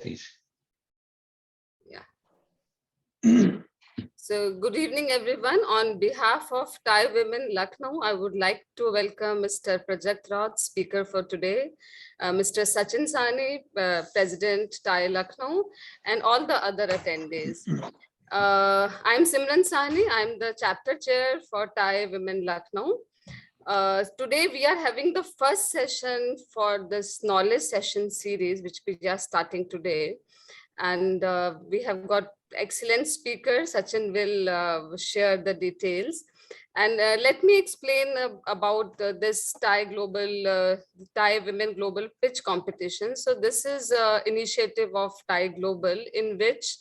please. Yeah. So good evening, everyone. On behalf of TiE Women Lucknow, I would like to welcome Mr. Prajakt Raut, speaker for today, Mr. Sachin Sani, President TiE Lucknow, and all the other attendees. I'm Simran Sani. I'm the chapter chair for TiE Women Lucknow. Today we are having the first session for this knowledge session series, which we are starting today. And we have got excellent speakers. Sachin will share the details. And let me explain about this TiE Women Global Pitch Competition. So this is an initiative of TiE Global in which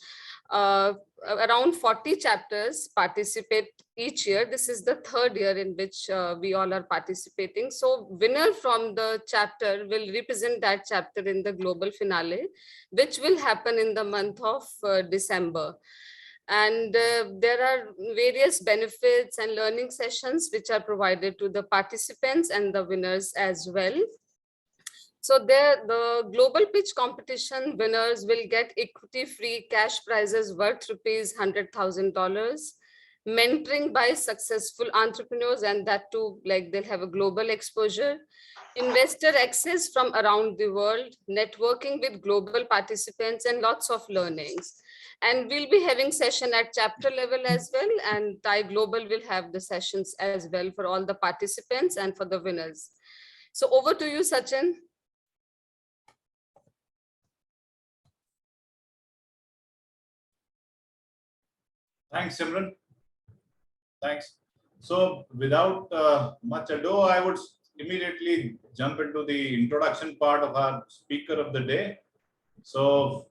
around 40 chapters participate each year. This is the third year in which we all are participating. So winner from the chapter will represent that chapter in the global finale, which will happen in the month of December. And there are various benefits and learning sessions which are provided to the participants and the winners as well. So the global pitch competition winners will get equity-free cash prizes worth $100,000, mentoring by successful entrepreneurs, and that too, like they'll have a global exposure, investor access from around the world, networking with global participants, and lots of learnings. And we'll be having session at chapter level as well, and TiE Global will have the sessions as well for all the participants and for the winners. So over to you, Sachin. Thanks, Simran. Thanks. So without much ado, I would immediately jump into the introduction part of our speaker of the day. So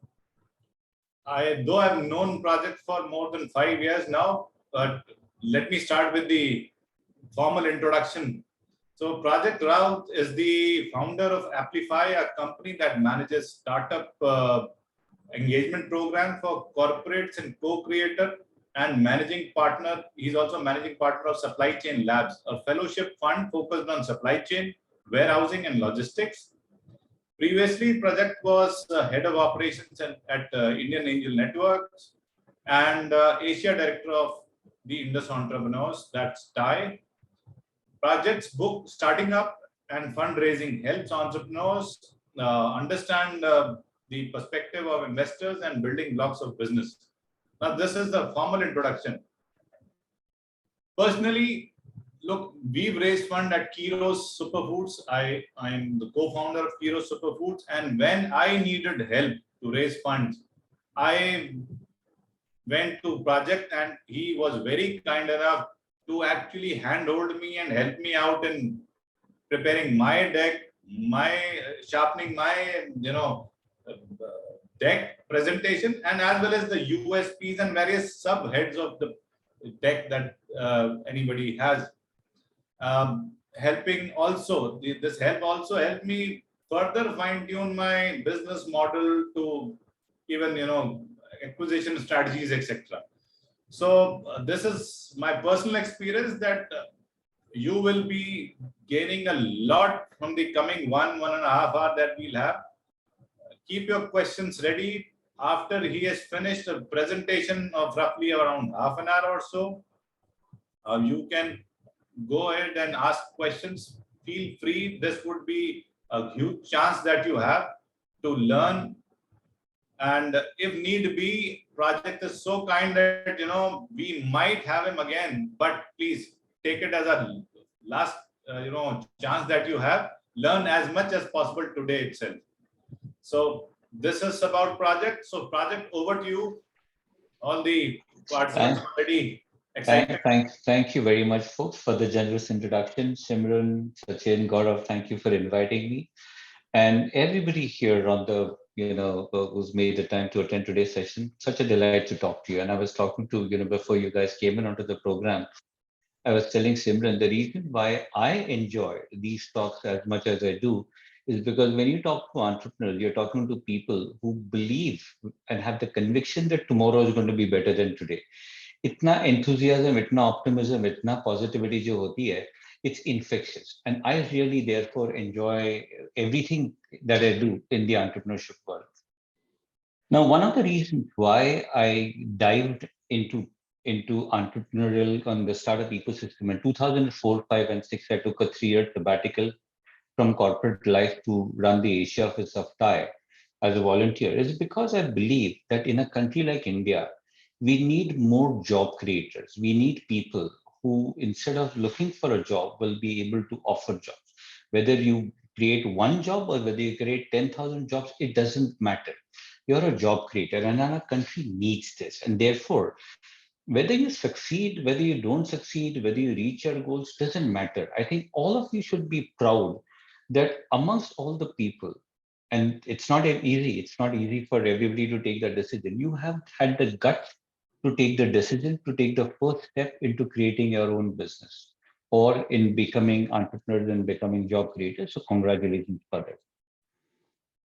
though I've known Prajakt for more than 5 years now, but let me start with the formal introduction. So Prajakt Raut is the founder of Applyifi, a company that manages startup engagement program for corporates and co-creator and managing partner. He's also managing partner of Supply Chain Labs, a fellowship fund focused on supply chain, warehousing, and logistics. Previously, Prajakt was head of operations at Indian Angel Networks and Asia director of the Indus Entrepreneurs, that's TiE. Prajakt's book, Starting Up and Fundraising, helps entrepreneurs understand the perspective of investors and building blocks of business. Now, this is the formal introduction. Personally, look, we've raised fund at Keros Superfoods. I am the co-founder of Keros Superfoods, and when I needed help to raise funds, I went to Prajakt, and he was very kind enough to actually handhold me and help me out in preparing my deck, sharpening my deck presentation, and as well as the USPs and various subheads of the deck that anybody has. Helping also, this help also helped me further fine-tune my business model to even acquisition strategies, etc. So this is my personal experience that you will be gaining a lot from the coming 1.5 hour that we'll have. Keep your questions ready. After he has finished a presentation of roughly around half an hour or so, you can go ahead and ask questions. Feel free. This would be a huge chance that you have to learn. And if need be, Prajakt is so kind that we might have him again. But please take it as a last chance that you have. Learn as much as possible today itself. So this is about Prajakt. So Prajakt, over to you. All the participants already excited. Thank you very much, folks, for the generous introduction. Simran, Sachin, Gaurav, thank you for inviting me. And everybody here on the, who's made the time to attend today's session. Such a delight to talk to you. And I was talking to, before you guys came in onto the program, I was telling Simran, the reason why I enjoy these talks as much as I do is because when you talk to entrepreneurs, you're talking to people who believe and have the conviction that tomorrow is going to be better than today. Itna enthusiasm, itna optimism, itna positivity jo hoti hai, it's infectious. And I really therefore enjoy everything that I do in the entrepreneurship world. Now, one of the reasons why I dived into entrepreneurial on the startup ecosystem in 2004, 5, and 6, I took a 3-year sabbatical from corporate life to run the Asia office of TiE as a volunteer is because I believe that in a country like India, we need more job creators. We need people who, instead of looking for a job, will be able to offer jobs. Whether you create one job or whether you create 10,000 jobs, it doesn't matter. You're a job creator, and our country needs this. And therefore, whether you succeed, whether you don't succeed, whether you reach your goals, doesn't matter. I think all of you should be proud that amongst all the people, and it's not easy for everybody to take that decision. You have had the guts to take the decision, to take the first step into creating your own business or in becoming entrepreneurs and becoming job creators. So congratulations for that.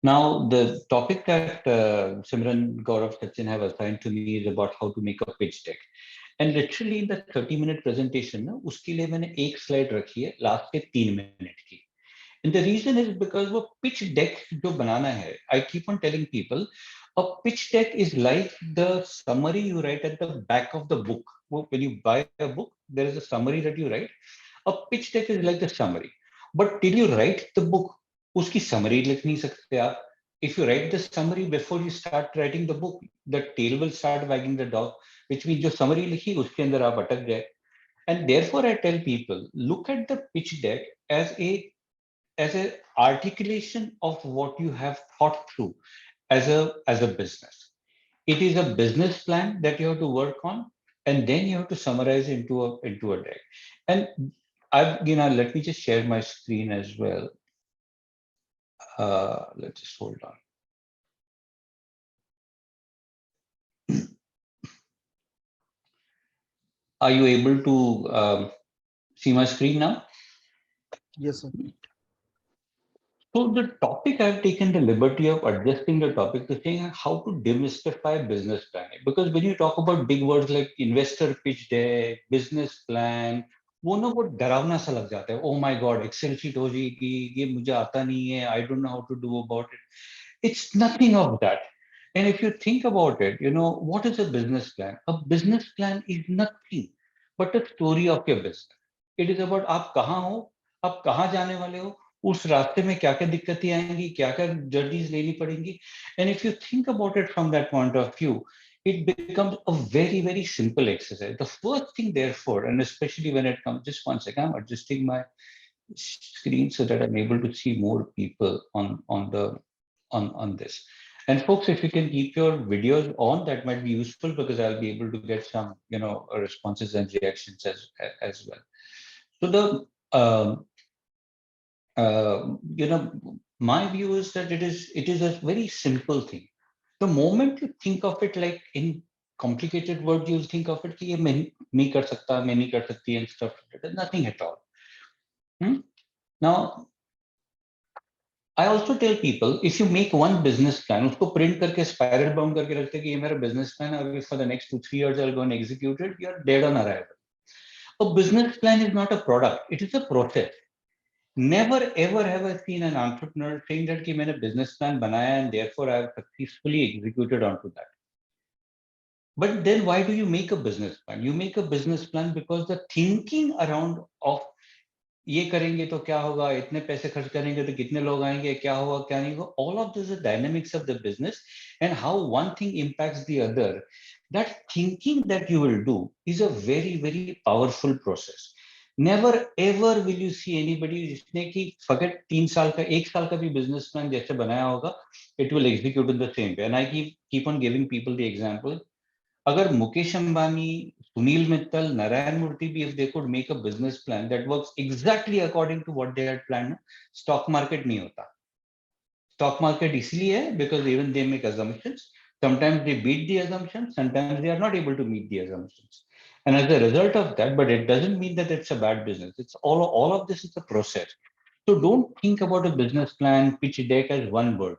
Now, the topic that Simran, Gaurav, Sachin have assigned to me is about how to make a pitch deck. And literally in the 30-minute presentation, ना, उसके लिए मैंने एक slide रखी है last के 3 minute की. And the reason is because वो pitch deck जो बनाना है, I keep on telling people, a pitch deck is like the summary you write at the back of the book. When you buy a book, there is a summary that you write. A pitch deck is like the summary. But till you write the book, उसकी summary लिख नहीं सकते आप. If you write the summary before you start writing the book, the tail will start wagging the dog, which means जो summary लिखी उसके अंदर आप अटक गए. And therefore, I tell people, look at the pitch deck as a articulation of what you have thought through as a business. It is a business plan that you have to work on, and then you have to summarize into a deck. And let me just share my screen as well. Let's just hold on. Are you able to see my screen now? Yes, sir. So the topic, I've taken the liberty of adjusting the topic to saying how to demystify business planning. Because when you talk about big words like investor pitch deck, business plan, वो ना वो डरावना सा लग जाता है. Oh my God, Excel sheet हो जाएगी, ये मुझे आता नहीं है, I don't know how to do about it. It's nothing of that. And if you think about it, what is a business plan? A business plan is nothing but a story of your business. It is about आप कहाँ हो, आप कहाँ जाने वाले हो, उस रास्ते में क्या क्या दिक्कतें आएंगी, क्या क्या जर्नीज लेनी पड़ेंगी. And if you think about it from that point of view, it becomes a very, very simple exercise. The first thing, therefore, and especially when it comes, just one second, I'm adjusting my screen so that I'm able to see more people on this. And folks, if you can keep your videos on, that might be useful because I'll be able to get some, responses and reactions as well. So my view is that it is a very simple thing. The moment you think of it like in complicated words, you'll think of it कि ये मैं नहीं कर सकता, मैं नहीं कर सकती and stuff. There's nothing at all. Now, I also tell people, if you make one business plan, उसको print करके spiral bound करके रखते कि ये मेरा business plan है, for the next 2-3 years I'll go and execute it, you're dead on arrival. A business plan is not a product; it is a process. Never ever have I seen an entrepreneur saying that कि मैंने business plan बनाया and therefore I have successfully executed onto that. But then why do you make a business plan? You make a business plan because the thinking around of ये करेंगे तो क्या होगा, इतने पैसे खर्च करेंगे तो कितने लोग आएंगे, क्या होगा क्या नहीं होगा, all of this is the dynamics of the business and how one thing impacts the other. That thinking that you will do is a very, very powerful process. Never ever will you see anybody जिसने कि फकट 3 साल का 1 साल का भी business plan जैसे बनाया होगा, it will execute in the same way. And I keep on giving people the example. अगर Mukesh Ambani, Sunil Mittal, Narayan Murthy, if they could make a business plan that works exactly according to what they had planned, stock market नहीं होता. Stock market इसलिए है because even they make assumptions. Sometimes they beat the assumptions, sometimes they are not able to meet the assumptions. And as a result of that, but it doesn't mean that it's a bad business. It's all of this is a process. So don't think about a business plan, pitch deck as one word.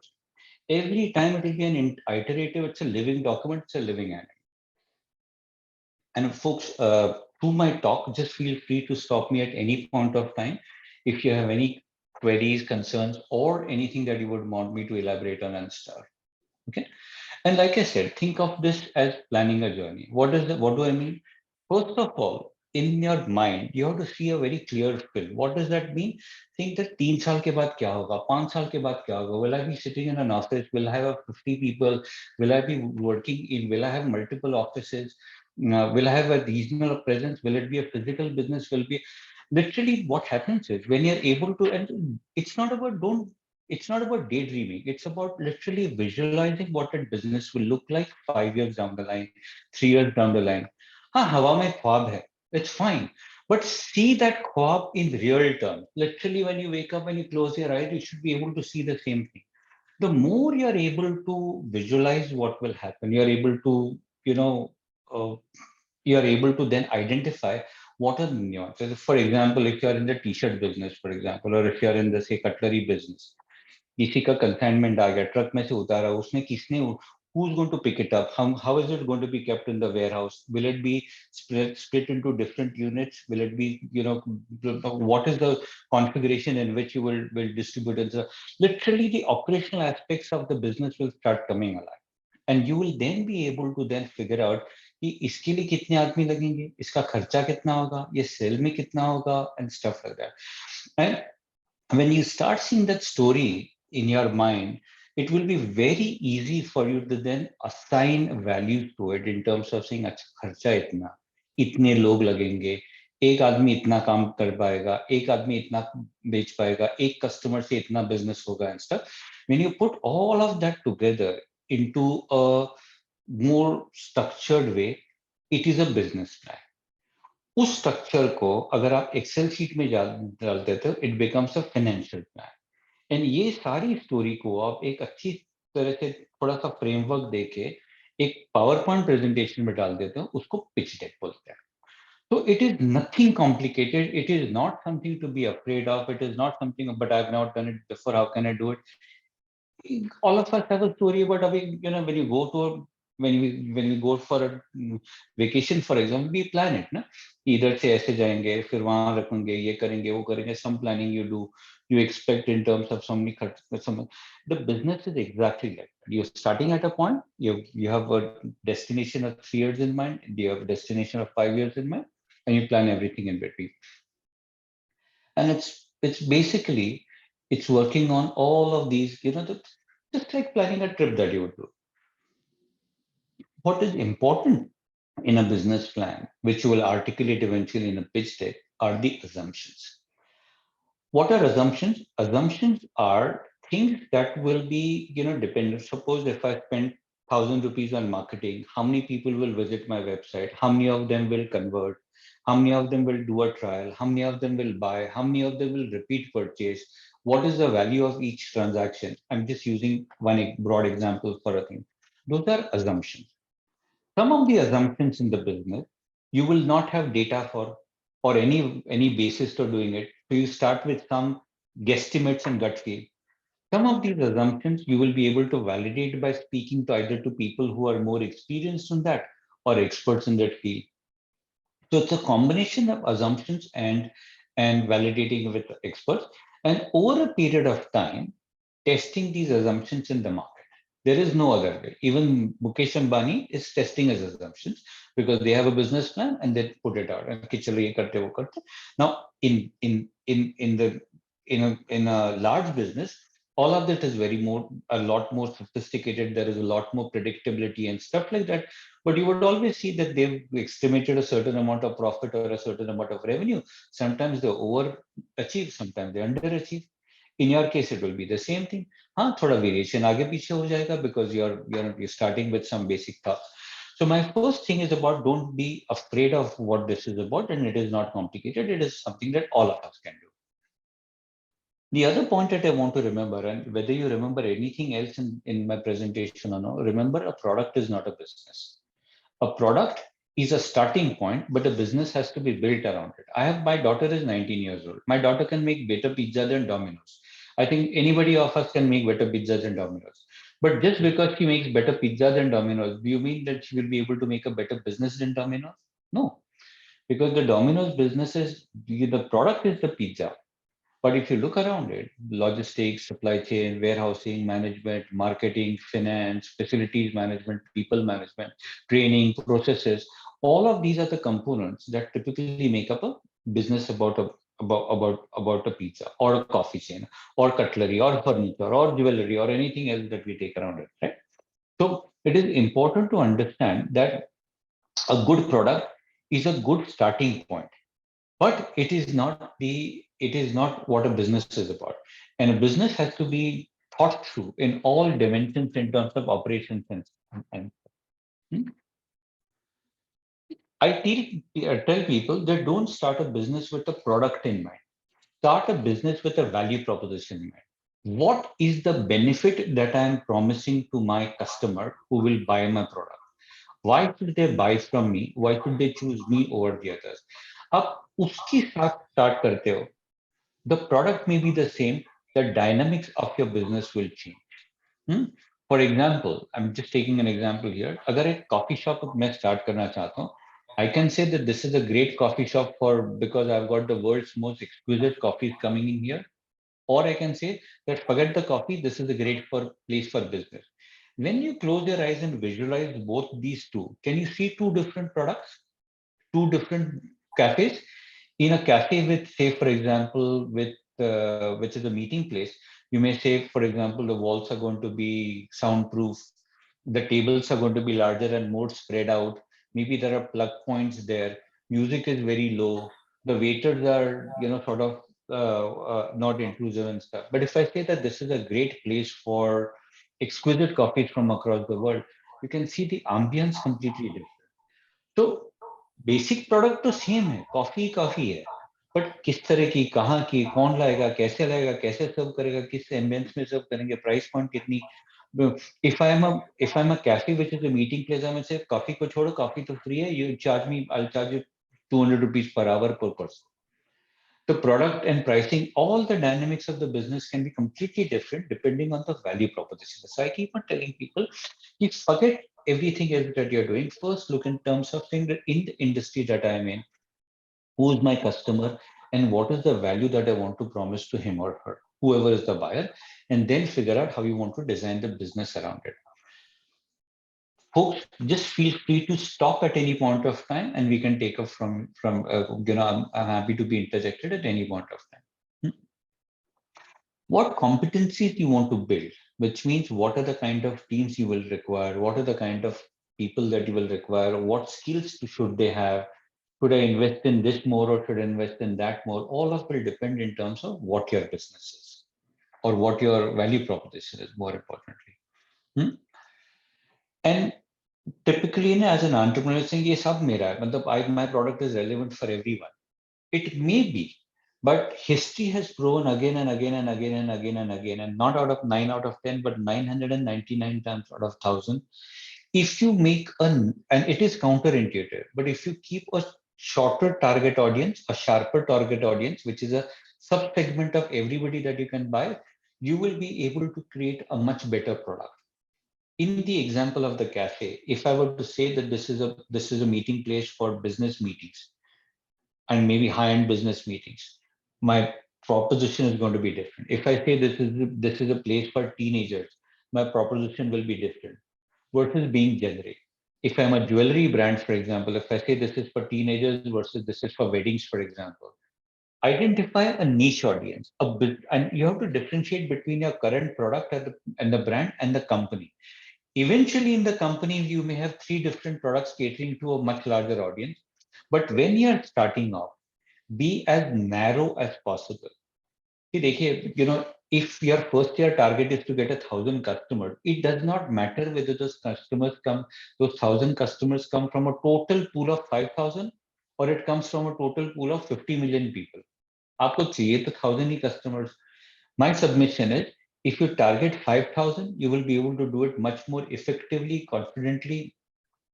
Every time it will be an iterative, it's a living document, it's a living animal. And folks, through my talk, just feel free to stop me at any point of time if you have any queries, concerns, or anything that you would want me to elaborate on and stuff. Okay. And like I said, think of this as planning a journey. What do I mean? First of all, in your mind, you have to see a very clear film. What does that mean? Think that 3 साल के बाद क्या होगा, 5 साल के बाद क्या होगा? Will I be sitting in an office? Will I have 50 people? Will I be working in? Will I have multiple offices? Will I have a regional presence? Will it be a physical business? Will it be literally what happens is when you're able to, and it's not about daydreaming. It's about literally visualizing what that business will look like 5 years down the line, 3 years down the line. हाँ, हवा में ख्वाब है. It's fine. But see that ख्वाब in real terms. Literally, when you wake up, when you close your eyes, you should be able to see the same thing. The more you're able to visualize what will happen, you're able to, uh, you're able to then identify what are the nuances. For example, if you're in the t-shirt business, for example, or if you're in the say cutlery business, किसी का consignment आ गया, truck में से उतारा, उसने किसने, who's going to pick it up, how is it going to be kept in the warehouse, will it be split into different units, will it be, what is the configuration in which you will distribute it. So literally the operational aspects of the business will start coming alive, and you will then be able to then figure out कि इसके लिए कितने आदमी लगेंगे, इसका खर्चा कितना होगा, ये सेल में कितना होगा, and stuff like that. And when you start seeing that story in your mind, it will be very easy for you to then assign values to it in terms of saying, अच्छा खर्चा इतना, इतने लोग लगेंगे, एक आदमी इतना काम कर पाएगा, एक आदमी इतना बेच पाएगा, एक कस्टमर से इतना बिजनेस होगा and stuff. When you put all of that together into a more structured way, it is a business plan. उस स्ट्रक्चर को अगर आप एक्सेल शीट में डाल देते हो, it becomes a financial plan. And ये सारी स्टोरी को आप एक अच्छी तरह से थोड़ा सा फ्रेमवर्क देके एक पावर पॉइंट प्रेजेंटेशन में डाल देते हो, उसको पिच डेक बोलते हैं. So it is nothing complicated. It is not something to be afraid of. It is not something, but I've not done it before. How can I do it? All of us have a story about how when you go to when we go for a vacation, for example, we plan it, ना, इधर से ऐसे जाएंगे, फिर वहां रखेंगे, ये करेंगे, वो करेंगे. Some planning you do, you expect in terms of so many some. The business is exactly like that. You're starting at a point, you have a destination of 3 years in mind, you have a destination of 5 years in mind, and you plan everything in between. And it's basically it's working on all of these, just like planning a trip that you would do. What is important in a business plan, which you will articulate eventually in a pitch deck, are the assumptions. What are assumptions? Assumptions are things that will be, dependent. Suppose if I spend 1,000 rupees on marketing, how many people will visit my website? How many of them will convert? How many of them will do a trial? How many of them will buy? How many of them will repeat purchase? What is the value of each transaction? I'm just using one broad example for a thing. Those are assumptions. Some of the assumptions in the business, you will not have data for or any basis for doing it. So you start with some guesstimates and gut feel. Some of these assumptions you will be able to validate by speaking to either to people who are more experienced in that or experts in that field. So it's a combination of assumptions and validating with experts, and over a period of time, testing these assumptions in the market. There is no other way. Even Mukesh Ambani is testing his assumptions because they have a business plan and they put it out. And "Ki chalo ye karte, wo karte." Now, in a large business, all of that is a lot more sophisticated. There is a lot more predictability and stuff like that. But you would always see that they've estimated a certain amount of profit or a certain amount of revenue. Sometimes they overachieve, sometimes they underachieve. In your case, it will be the same thing. हाँ, थोड़ा variation आगे पीछे हो जाएगा because you're starting with some basic thoughts. So my first thing is about don't be afraid of what this is about, and it is not complicated. It is something that all of us can do. The other point that I want to remember, and whether you remember anything else in my presentation or not, remember a product is not a business. A product is a starting point, but a business has to be built around it. My daughter is 19 years old. My daughter can make better pizza than Domino's. I think anybody of us can make better pizza than Domino's. But just because she makes better pizza than Domino's, do you mean that she will be able to make a better business than Domino's? No, because the Domino's business is the product is the pizza. But if you look around it, logistics, supply chain, warehousing, management, marketing, finance, facilities management, people management, training, processes, all of these are the components that typically make up a business about a pizza or a coffee chain or cutlery or furniture or jewelry or anything else that we take around it, right? So it is important to understand that a good product is a good starting point, but it is not what a business is about. And a business has to be thought through in all dimensions in terms of operations and hmm? I tell people that don't start a business with a product in mind. Start a business with a value proposition in mind. What is the benefit that I am promising to my customer who will buy my product? Why should they buy from me? Why should they choose me over the others? आप उसके साथ start करते हो. The product may be the same. The dynamics of your business will change. Hmm? For example, I'm just taking an example here. अगर एक coffee shop मैं start करना चाहता हूँ, I can say that this is a great coffee shop because I've got the world's most exquisite coffees coming in here. Or I can say that forget the coffee, this is a great place for business. When you close your eyes and visualize both these two, can you see two different products, two different cafes? In a cafe with, say, for example, which is a meeting place, you may say, for example, the walls are going to be soundproof, the tables are going to be larger and more spread out. Maybe there are plug points there. Music is very low. The waiters are, sort of not intrusive and stuff. But if I say that this is a great place for exquisite coffees from across the world, you can see the ambience completely different. So basic product तो same है, coffee coffee है, but किस तरह की, कहाँ की, कौन लाएगा, कैसे सर्व करेगा, किस एम्बियंस में सर्व करेंगे, प्राइस पॉइंट कितनी. if I'm a cafe which is a meeting place, I will say coffee को छोड़ो, कॉफी तो फ्री है, I'll charge you 200 rupees per hour per person. The product and pricing, all the dynamics of the business can be completely different depending on the value proposition. So I keep on telling people, you forget everything else that you're doing. First, look in terms of saying that in the industry that I'm in, who is my customer and what is the value that I want to promise to him or her, whoever is the buyer, and then figure out how you want to design the business around it. Folks, just feel free to stop at any point of time, and we can take up from I'm happy to be interjected at any point of time. What competencies you want to build, which means what are the kind of teams you will require, what are the kind of people that you will require, what skills should they have, should I invest in this more or should I invest in that more? All of will depend in terms of what your business is or what your value proposition is, more importantly. And typically, as an entrepreneur, saying, "Ye sab mera hai," my product is relevant for everyone. It may be, but history has proven again and again and again and again and again, and not out of 9 out of 10, but 999 times out of 1,000. If you make and it is counterintuitive, but if you keep a shorter target audience, a sharper target audience, which is a sub-segment of everybody that you can buy, you will be able to create a much better product. In the example of the cafe, if I were to say that this is a meeting place for business meetings, and maybe high-end business meetings, my proposition is going to be different. If I say this is a place for teenagers, my proposition will be different versus being generic. If I'm a jewelry brand, for example, if I say this is for teenagers versus this is for weddings, for example, identify a niche audience, and you have to differentiate between your current product and the brand and the company. Eventually, in the company, you may have 3 different products catering to a much larger audience. But when you're starting off, be as narrow as possible. See, if your first year target is to get 1,000 customers, it does not matter whether those 1,000 customers come from a total pool of 5,000 or it comes from a total pool of 50 million people. आपको चाहिए तो 1,000 ही customers. My submission is, if you target 5,000, you will be able to do it much more effectively, confidently,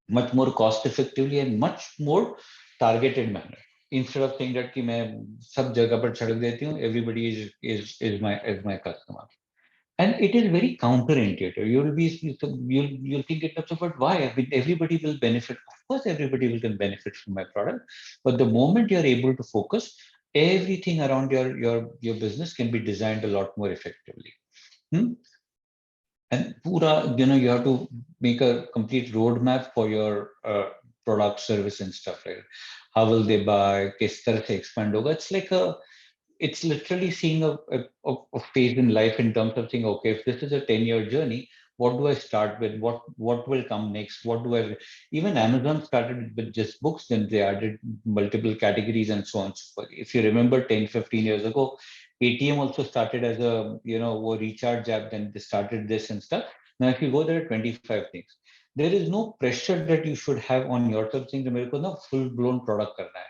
much more cost effectively, and much more targeted manner. Instead of saying that कि मैं सब जगह पर छिड़क देती हूँ, everybody is my customer. And it is very counterintuitive. You'll think it up, but why? I mean, everybody will benefit. Of course, everybody will can benefit from my product. But the moment you're able to focus, everything around your business can be designed a lot more effectively. Hmm? And pura, you have to make a complete roadmap for your product, service, and stuff like that. How will they buy? Kis tarah se expand hoga? It's literally seeing a phase in life in terms of saying, okay, if this is a 10-year journey, what do I start with? What will come next? What do I even Amazon started with just books, then they added multiple categories and so on and so forth. If you remember 10, 15 years ago, ATM also started as a a recharge app, then they started this and stuff. Now if you go, there are 25 things. There is no pressure that you should have on yourself saying मेरे को ना full blown product करना है.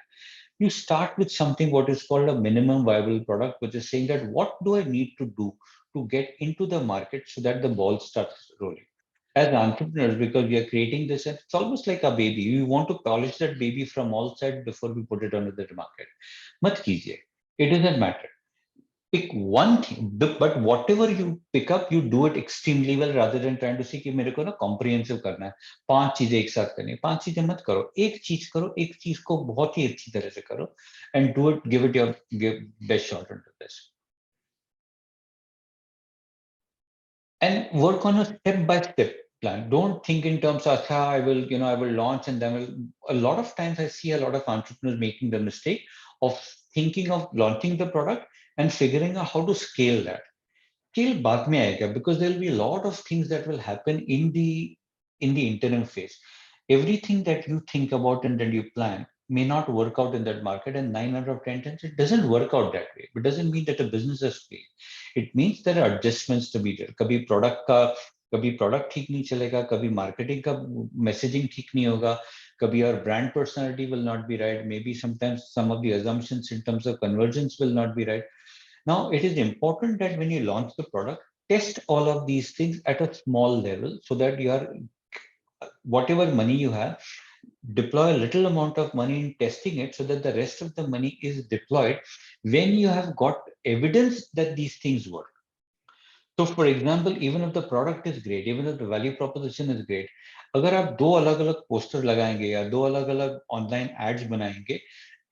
You start with something what is called a minimum viable product, which is saying that what do I need to do to get into the market so that the ball starts rolling. As entrepreneurs, because we are creating this, and it's almost like a baby. We want to polish that baby from all sides before we put it onto the market. Mat kijiye. It doesn't matter. Pick one thing, but whatever you pick up, you do it extremely well rather than trying to see कि मेरे को ना comprehensive करना है, 5 चीजें एक साथ करनी है. 5 चीजें मत करो, एक चीज करो, एक चीज को बहुत ही अच्छी तरह से करो, and do it, give it your best shot into this, and work on a step by step plan. Don't think in terms of I will launch and then a lot of times I see a lot of entrepreneurs making the mistake of thinking of launching the product and figuring out how to scale that. Scale बाद में आएगा, because there will be a lot of things that will happen in the interim phase. Everything that you think about and then you plan may not work out in that market, and 9 out of 10 times it doesn't work out that way. It doesn't mean that a business has failed. It means there are adjustments to be there. कभी product ठीक नहीं चलेगा, कभी marketing का messaging ठीक नहीं होगा, कभी your brand personality will not be right. Maybe sometimes some of the assumptions in terms of convergence will not be right. Now, it is important that when you launch the product, test all of these things at a small level so that you are, whatever money you have, deploy a little amount of money in testing it so that the rest of the money is deployed when you have got evidence that these things work. So, for example, even if the product is great, even if the value proposition is great, अगर आप दो अलग-अलग poster लगाएंगे या दो अलग-अलग online ads बनाएंगे,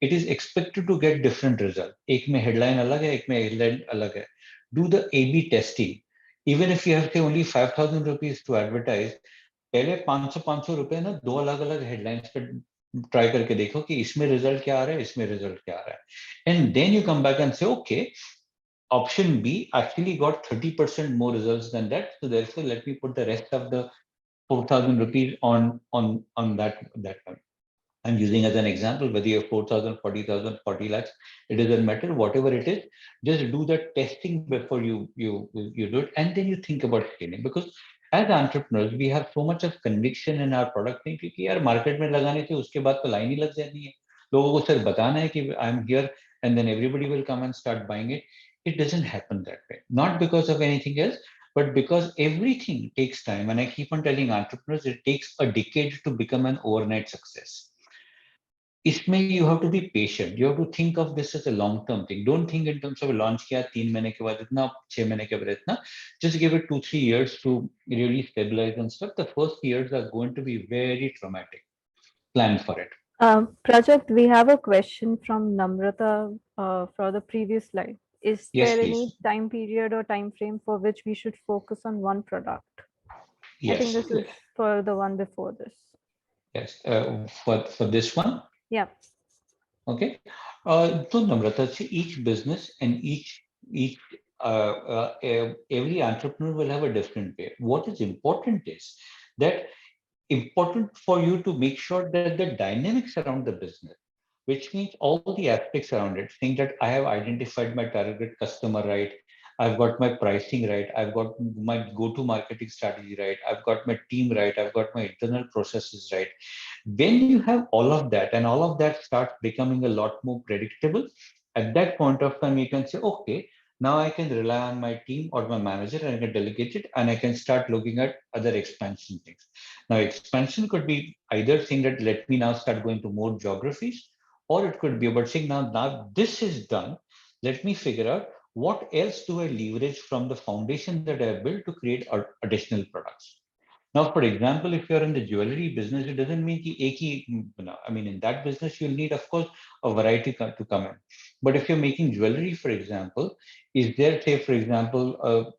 it is expected to get different result. एक में headline अलग है, एक में headline अलग है. Do the A/B testing. Even if you have say only 5,000 rupees to advertise, पहले 500 रुपए ना दो अलग-अलग headlines पे ट्राई करके देखो कि इसमें रिजल्ट क्या आ रहा है, इसमें रिजल्ट क्या आ रहा है. And then you come back and say, okay, option B actually got 30% more results than that. So therefore, let me put the rest of the 4,000 rupees on that one. I'm using as an example, whether you have 4,000, 40,000, 40 lakhs, it doesn't matter, whatever it is, just do the testing before you do it, and then you think about scaling. Because as entrepreneurs, we have so much of conviction in our product thing, क्योंकि यार market में लगाने से उसके बाद तो line ही लग जानी है. लोगों को सिर्फ बताना है कि I'm here, and then everybody will come and start buying it. It doesn't happen that way. Not because of anything else, but because everything takes time. And I keep on telling entrepreneurs, it takes a decade to become an overnight success. इसमें you have to be patient. You have to think of this as a long-term thing. Don't think in terms of launch किया 3 महीने के बाद इतना, 6 महीने के बाद इतना. Just give it 2-3 years to really stabilize and stuff. The first years are going to be very traumatic. Plan for it. Prajakt, we have a question from Namrata for the previous slide. Is Yes, there please. any time period or time frame for which we should focus on one product? I think Yes. this is for the one before this. Yes. For this one. Yeah. Okay. So Namrata, see, each business and each every entrepreneur will have a different way. What is important is that important for you to make sure that the dynamics around the business, which means all the aspects around it, think that I have identified my target customer right, I've got my pricing right, I've got my go-to-marketing strategy right, I've got my team right, I've got my internal processes right. When you have all of that and all of that starts becoming a lot more predictable, at that point of time, you can say, okay, now I can rely on my team or my manager and I can delegate it and I can start looking at other expansion things. Now, expansion could be either saying that let me now start going to more geographies, or it could be about saying now this is done. Let me figure out what else do I leverage from the foundation that I have built to create additional products. Now, for example, if you're in the jewelry business, it doesn't mean ki ek hi, I mean, in that business, you'll need, of course, a variety to come in. But if you're making jewelry, for example, is there, say, for example,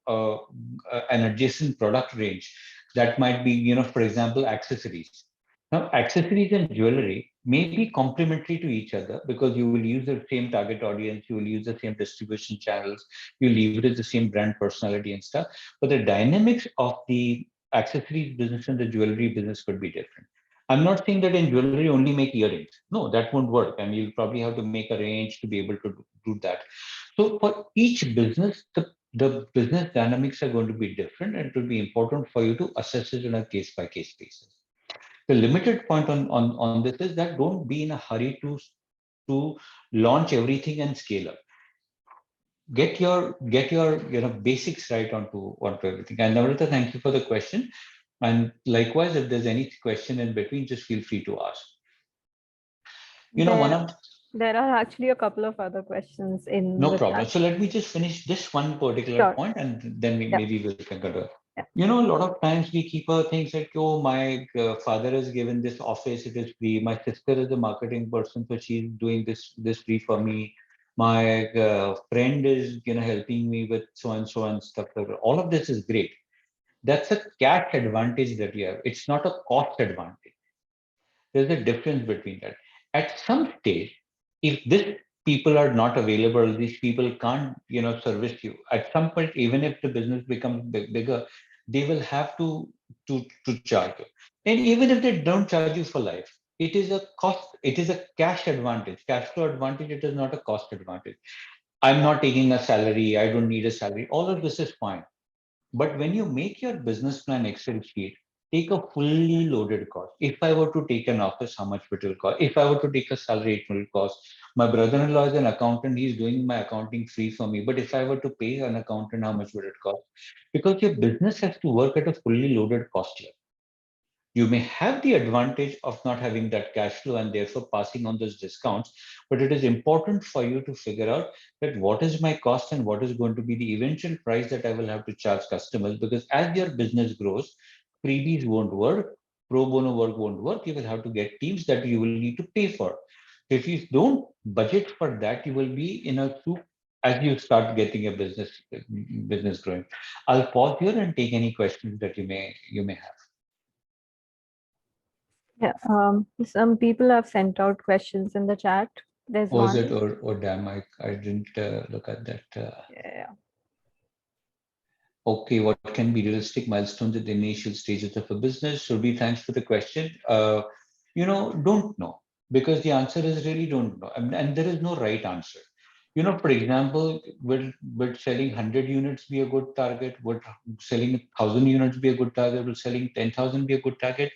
an adjacent product range that might be, for example, accessories. Now, accessories and jewelry may be complementary to each other because you will use the same target audience, you will use the same distribution channels, you leverage the same brand personality and stuff. But the dynamics of the accessories business and the jewelry business could be different. I'm not saying that in jewelry only make earrings. No, that won't work. And you'll probably have to make a range to be able to do that. So for each business, the business dynamics are going to be different, and it will be important for you to assess it on a case by case basis. The limited point on this is that don't be in a hurry to launch everything and scale up. Get your basics right onto everything. And Namrata, thank you for the question. And likewise, if there's any question in between, just feel free to ask. One of There are actually a couple of other questions in no the problem. chat. So let me just finish this one particular Sure. point, and then maybe we'll continue. Yeah. A lot of times we keep our things like, oh, my father has given this office, it is free. My sister is a marketing person, so she's doing this free for me. My friend is, helping me with so and stuff. All of this is great. That's a cash advantage that you have. It's not a cost advantage. There's a difference between that. At some stage, if this people are not available, these people can't, service you. At some point, even if the business becomes bigger, they will have to charge you. And even if they don't charge you for life, it is a cost. It is a cash advantage, cash flow advantage. It is not a cost advantage. I'm not taking a salary. I don't need a salary. All of this is fine. But when you make your business plan Excel sheet, take a fully loaded cost. If I were to take an office, how much it will cost? If I were to take a salary, it will cost. My brother-in-law is an accountant. He's doing my accounting free for me. But if I were to pay an accountant, how much would it cost? Because your business has to work at a fully loaded cost level. You may have the advantage of not having that cash flow and therefore passing on those discounts, but it is important for you to figure out that what is my cost and what is going to be the eventual price that I will have to charge customers, because as your business grows, freebies won't work, pro bono work won't work. You will have to get teams that you will need to pay for. If you don't budget for that, you will be in a soup as you start getting a business growing. I'll pause here and take any questions that you may have. Yeah, some people have sent out questions in the chat. There's Was one. it or damn, I didn't look at that. Yeah. Okay, what can be realistic milestones at the initial stages of a business? Shruti, thanks for the question. Don't know, because the answer is really don't know, and there is no right answer. For example, will selling 100 units be a good target? Would selling 1,000 units be a good target? Will selling 10,000 be a good target?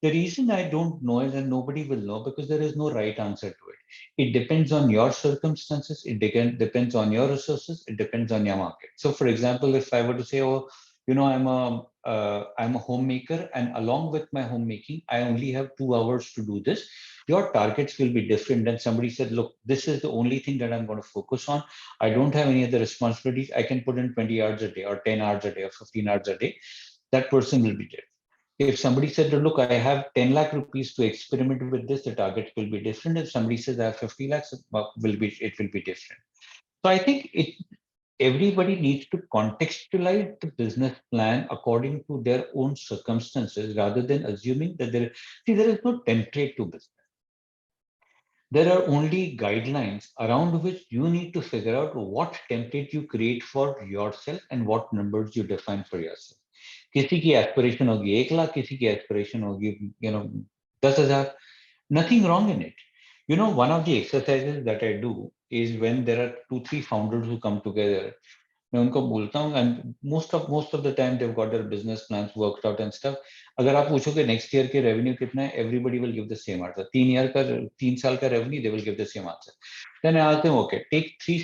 The reason I don't know is that nobody will know, because there is no right answer to it. It depends on your circumstances. It depends on your resources. It depends on your market. So, for example, if I were to say, oh, I'm a homemaker, and along with my homemaking, I only have 2 hours to do this. Your targets will be different than somebody said, look, this is the only thing that I'm going to focus on. I don't have any other responsibilities. I can put in 20 hours a day or 10 hours a day or 15 hours a day. That person will be different. If somebody said, look, I have 10 lakh rupees to experiment with this, the target will be different. If somebody says I have 50 lakhs, it will be different. So I think everybody needs to contextualize the business plan according to their own circumstances, rather than assuming that there is no template to business. There are only guidelines around which you need to figure out what template you create for yourself and what numbers you define for yourself. किसी की aspiration होगी 1 लाख, किसी की aspiration होगी 10,000. Nothing wrong in it. One of the exercises that I do is when there are 2-3 founders who come together. मैं उनको बोलता हूँ, and most of the time they've got their business plans worked out and stuff. अगर आप पूछोगे next year के revenue कितना है, everybody will give the same answer. 3 साल का revenue, they will give the same answer. Then I ask them, okay, take three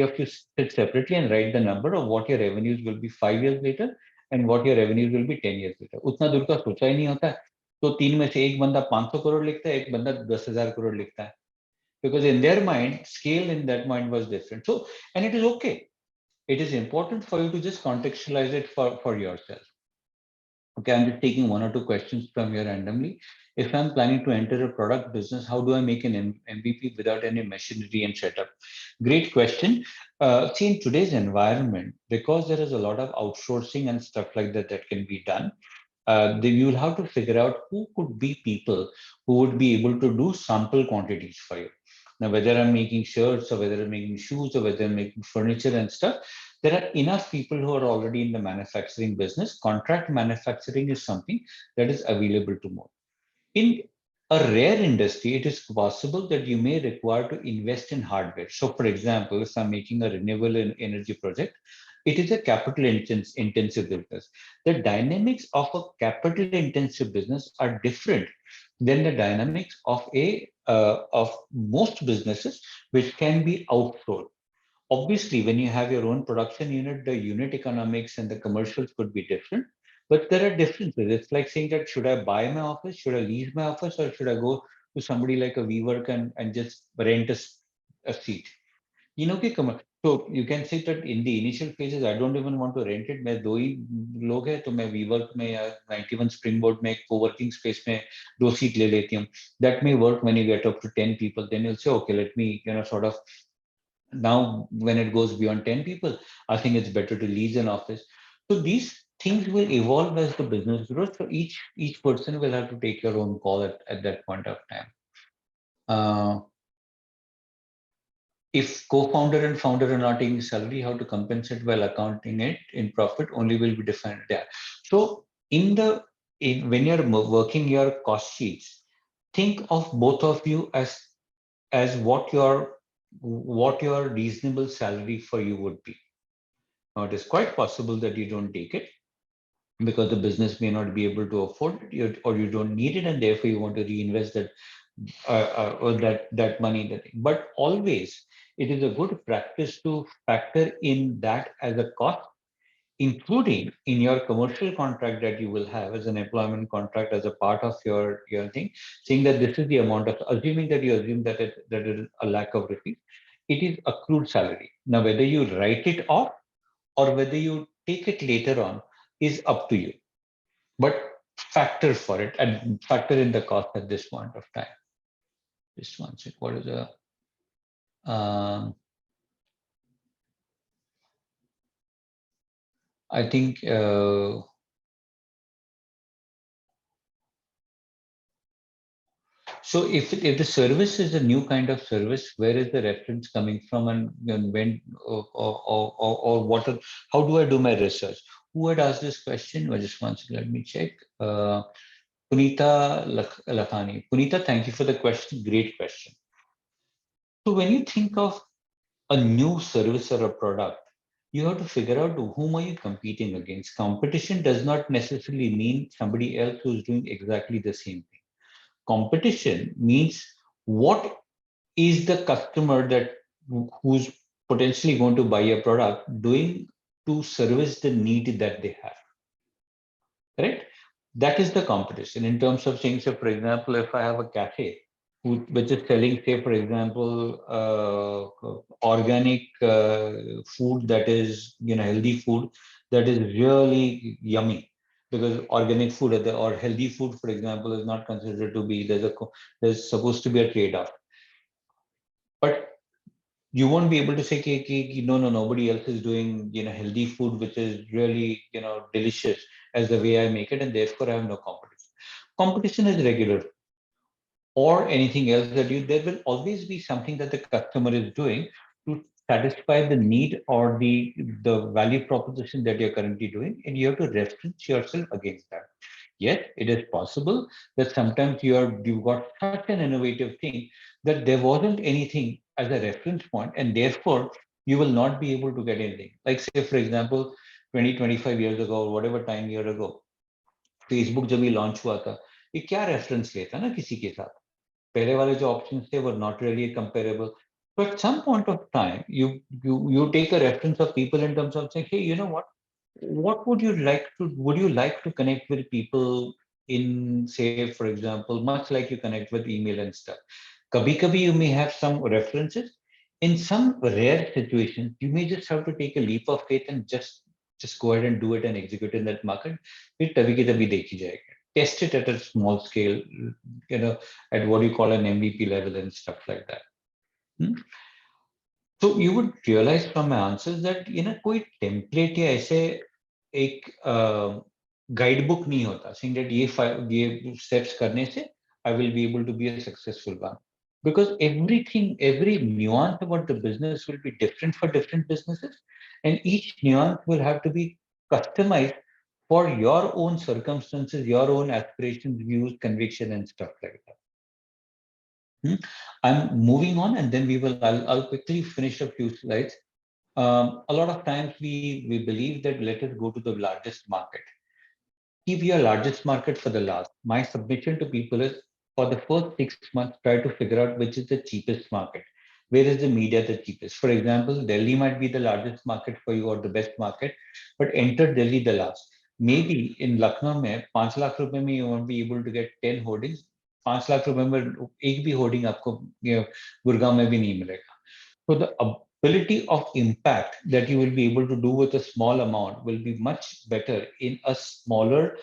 of you sit separately and write the number of what your revenues will be 5 years later and what your revenues will be 10 years later. उतना दूर का सोचा ही नहीं होता है. तो 3 में से एक बंदा 500 करोड़ लिखता है, एक बंदा 10,000 करोड़ लिखता है. Because in their mind, scale in that mind was different. So, and it is okay. It is important for you to just contextualize it for yourself. Okay, I'm just taking one or two questions from here randomly. If I'm planning to enter a product business, how do I make an MVP without any machinery and setup? Great question. See, in today's environment, because there is a lot of outsourcing and stuff like that that can be done, then you'll have to figure out who could be people who would be able to do sample quantities for you. Now, whether I'm making shirts or whether I'm making shoes or whether I'm making furniture and stuff, there are enough people who are already in the manufacturing business. Contract manufacturing is something that is available to more. In a rare industry, it is possible that you may require to invest in hardware. So, for example, if I'm making a renewable energy project, it is a capital intensive business. The dynamics of a capital intensive business are different than the dynamics of most businesses, which can be outsourced. Obviously, when you have your own production unit, the unit economics and the commercials could be different, but there are differences. It's like saying that should I buy my office, should I lease my office, or should I go to somebody like a WeWork and just rent a seat? You know, so you can say that in the initial phases, I don't even want to rent it. मैं दो ही लोग हैं तो मैं WeWork में या 91 Springboard में co-working space में दो seat ले लेती हूँ. That may work when you get up to 10 people. Then you'll say, okay, let me sort of. Now, when it goes beyond 10 people, I think it's better to lease an office. So these things will evolve as the business grows. So each person will have to take your own call at that point of time. If co-founder and founder are not taking salary, how to compensate while accounting it in profit only will be defined there. So when you're working your cost sheets, think of both of you as what your reasonable salary for you would be. Now, it is quite possible that you don't take it because the business may not be able to afford it, or you don't need it, and therefore you want to reinvest or that money. But always, it is a good practice to factor in that as a cost, including in your commercial contract that you will have as an employment contract as a part of your thing, saying that this is the amount of, assuming that you assume that it is a lack of receipt, it is accrued salary. Now, whether you write it off or whether you take it later on is up to you. But factor for it and factor in the cost at this point of time. Just one sec. What is the I think so if the service is a new kind of service, where is the reference coming from, and when or what how do I do my research? Who had asked this question? Well, just one second, let me check. Punita Lakhani. Punita, thank you for the question. Great question. So when you think of a new service or a product, you have to figure out whom are you competing against. Competition does not necessarily mean somebody else who's doing exactly the same thing. Competition means what is the customer who's potentially going to buy a product doing to service the need that they have. Correct? That is the competition in terms of saying, so for example, if I have a cafe which is selling, say, for example, organic food that is, healthy food that is really yummy, because organic food or healthy food, for example, is not considered to be, there's supposed to be a trade-off. But you won't be able to say, no, nobody else is doing, healthy food, which is really, delicious as the way I make it, and therefore I have no competition. Competition is regular, or anything else there will always be something that the customer is doing to satisfy the need or the value proposition that you're currently doing, and you have to reference yourself against that. Yet it is possible that sometimes you've got such an innovative thing that there wasn't anything as a reference point, and therefore you will not be able to get anything. Like, say, for example, 20-25 years ago, or whatever time year ago, Facebook जब भी launch हुआ था, ये क्या reference लेता ना किसी के साथ? पहले वाले जो options थे were not really comparable. But at some point of time, you take a reference of people in terms of saying, hey, you know what would you like to connect with people in, say, for example, much like you connect with email and stuff. Kabhi you may have some references. In some rare situations, you may just have to take a leap of faith and just just go ahead and do it and execute in that market. फिर तभी की तभी देखी जाएगी. Test it at a small scale, at what you call an MVP level and stuff like that. So you would realize from my answers that कोई template या ऐसे एक guidebook नहीं होता saying that ये steps करने से I will be able to be a successful one. Because every nuance about the business will be different for different businesses, and each nuance will have to be customized for your own circumstances, your own aspirations, views, conviction, and stuff like that. I'm moving on, and then I'll quickly finish a few slides. A lot of times we believe that let us go to the largest market. Keep your largest market for the last. My submission to people is for the first 6 months, try to figure out which is the cheapest market. Where is the media the cheapest? For example, Delhi might be the largest market for you or the best market, but enter Delhi the last. Maybe in Lucknow, mein 5 lakh rupees mein you won't be able to get 10 hoardings. 5 lakh rupees mein ek bhi hoarding aapko Gurgaon mein bhi nahi milega. So the ability of impact that you will be able to do with a small amount will be much better in a smaller,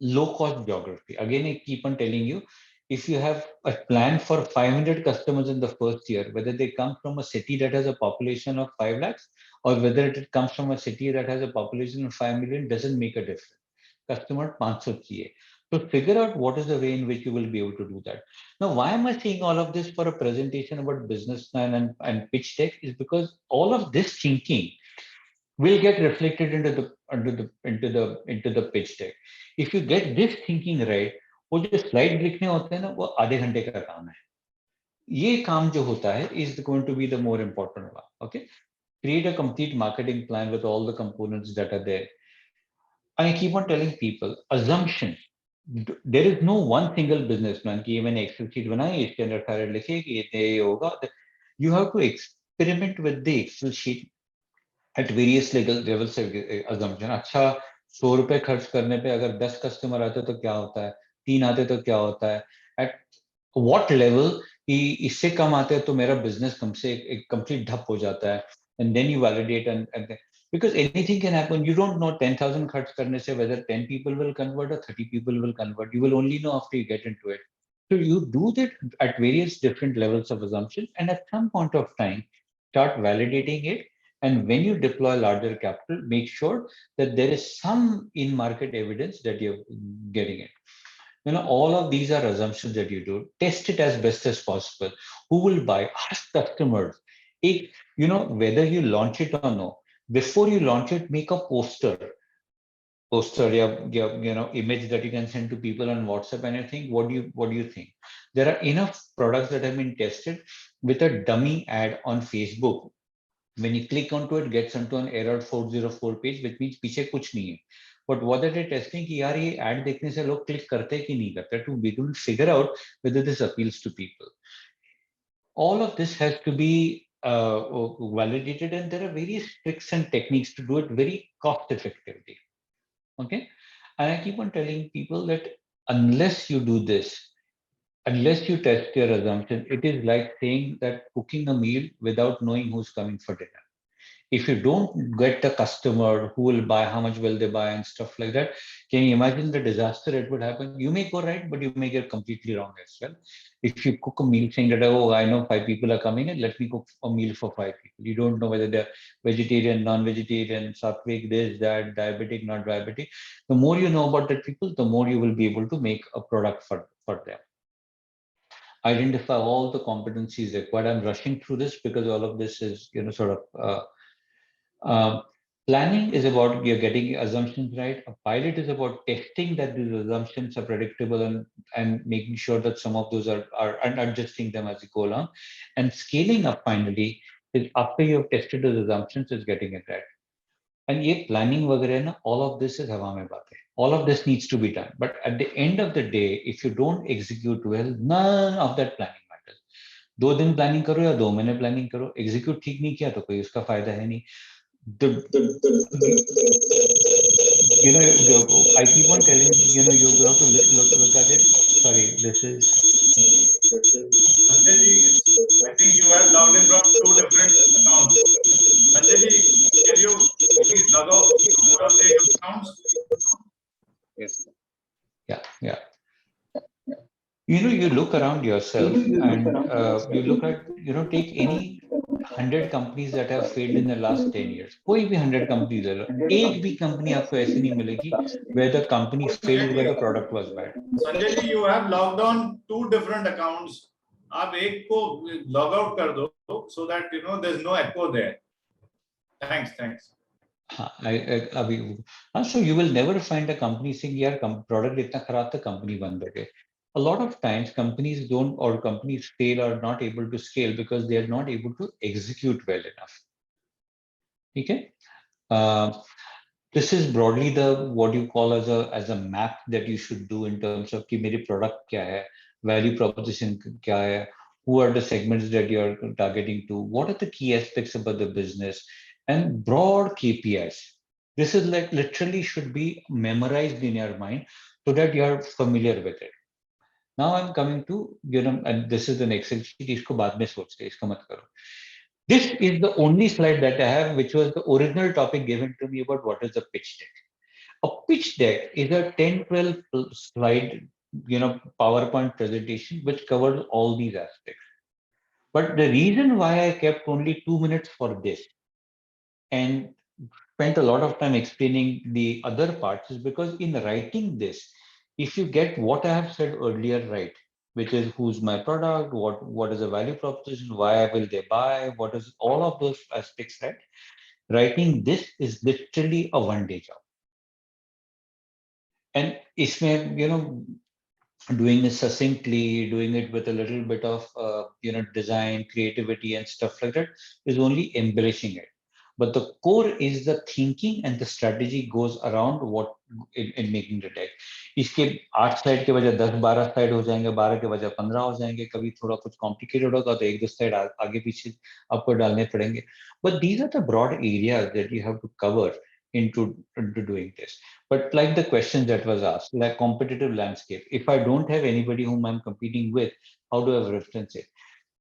low-cost geography. Again, I keep on telling you, if you have a plan for 500 customers in the first year, whether they come from a city that has a population of 5 lakhs or whether it comes from a city that has a population of 5 million, doesn't make a difference. Customer 500 चाहिए. So figure out what is the way in which you will be able to do that. Now, why am I saying all of this for a presentation about business plan and pitch deck is because all of this thinking will get reflected into the pitch deck. If you get this thinking right, वो जो slide लिखने होते हैं ना वो आधे घंटे का काम है. ये काम जो होता है is going to be the more important one. Okay, create a complete marketing plan with all the components that are there. I keep on telling people assumption. There is no one single business plan कि ये मैंने Excel sheet बनाई इसके अंदर सारे लिखे कि ये होगा. You have to experiment with the Excel sheet at various levels of assumption. अच्छा 100 रुपए खर्च करने पे अगर 10 कस्टमर आते तो क्या होता है, 3 आते तो क्या होता है, at what level कि इससे कम आते तो मेरा business कम से एक complete ठप हो जाता है, and then you validate and because anything can happen. You don't know 10,000 खर्च करने से whether 10 people will convert or 30 people will convert. You will only know after you get into it. So you do that at various different levels of assumption, and at some point of time start validating it. And when you deploy larger capital, make sure that there is some in-market evidence that you're getting it. All of these are assumptions that you do. Test it as best as possible. Who will buy? Ask customers. Whether you launch it or no. Before you launch it, make a poster, image that you can send to people on WhatsApp and you think, what do you think? There are enough products that have been tested with a dummy ad on Facebook. When you click onto it, gets onto an error 404 page, which means पीछे कुछ नहीं है. But what are they testing कि यार ये ad देखने से लोग click करते हैं कि नहीं करते, to be able to figure out whether this appeals to people. All of this has to be validated, and there are various tricks and techniques to do it very cost effectively. Okay, and I keep on telling people that unless you do this, unless you test your assumption, it is like saying that cooking a meal without knowing who's coming for dinner. If you don't get the customer, who will buy, how much will they buy, and stuff like that, can you imagine the disaster it would happen? You may go right, but you may get completely wrong as well. If you cook a meal saying that, oh, I know 5 people are coming in, let me cook a meal for 5 people. You don't know whether they're vegetarian, non-vegetarian, sattvic, this, that, diabetic, not diabetic. The more you know about the people, the more you will be able to make a product for them. Identify all the competencies required. I'm rushing through this because all of this is, planning is about you're getting assumptions right. A pilot is about testing that these assumptions are predictable and making sure that some of those are and adjusting them as you go along. And scaling up finally is after you have tested those assumptions is getting it right. And ye planning वगैरह ना, all of this is हवा में बात है. All of this needs to be done. But at the end of the day, if you don't execute well, none of that planning matters. 2 दिन planning करो या 2 महीने planning करो, execute ठीक नहीं किया तो कोई उसका फायदा है नहीं. I keep on telling you have to look at it. Sorry, this is. Sanjay ji, I think you have logged in from 2 different accounts. Sanjay ji, can you please log out the accounts. Yes. Yeah. You look around yourself and you look at, take any 100 companies that have failed in the last 10 years. कोई भी 100 companies ले लो, एक भी company आपको ऐसी नहीं मिलेगी where the company failed because the product was bad. Sanjay ji, you have logged on 2 different accounts. आप एक को log out कर दो so that there's no echo there. Thanks. So you will never find a company saying, "यार product इतना खराब था, company बंद हो गए." A lot of times companies don't, or companies fail or not able to scale because they are not able to execute well enough. Okay. This is broadly what you call as a map that you should do in terms of कि मेरे product क्या है, value proposition क्या है, who are the segments that you are targeting to, what are the key aspects about the business, and broad KPIs. This is like literally should be memorized in your mind so that you are familiar with it. Now I'm coming to, and this is an Excel sheet, इसको बाद में सोचते, इसको मत करो. This is the only slide that I have, which was the original topic given to me about what is a pitch deck. A pitch deck is a 10-12 slide, PowerPoint presentation, which covers all these aspects. But the reason why I kept only 2 minutes for this and spent a lot of time explaining the other parts is because in writing this, if you get what I have said earlier right, which is who's my product, what is the value proposition, why will they buy, what is all of those aspects, right? Writing this is literally a one-day job. And isme, doing it succinctly, doing it with a little bit of design, creativity and stuff like that is only embellishing it. But the core is the thinking and the strategy goes around what in making the deck. इसके 8 slide के बजाय 10-12 slide हो जाएंगे, 12 के बजाय 15 हो जाएंगे, कभी थोड़ा कुछ कॉम्प्लिकेटेड होगा तो 1-2 स्लाइड आगे पीछे आपको डालने पड़ेंगे. But these are the broad areas that you have to cover into doing this. But like the question that was asked, like competitive landscape, if I don't have anybody whom I'm competing with, how do I reference it?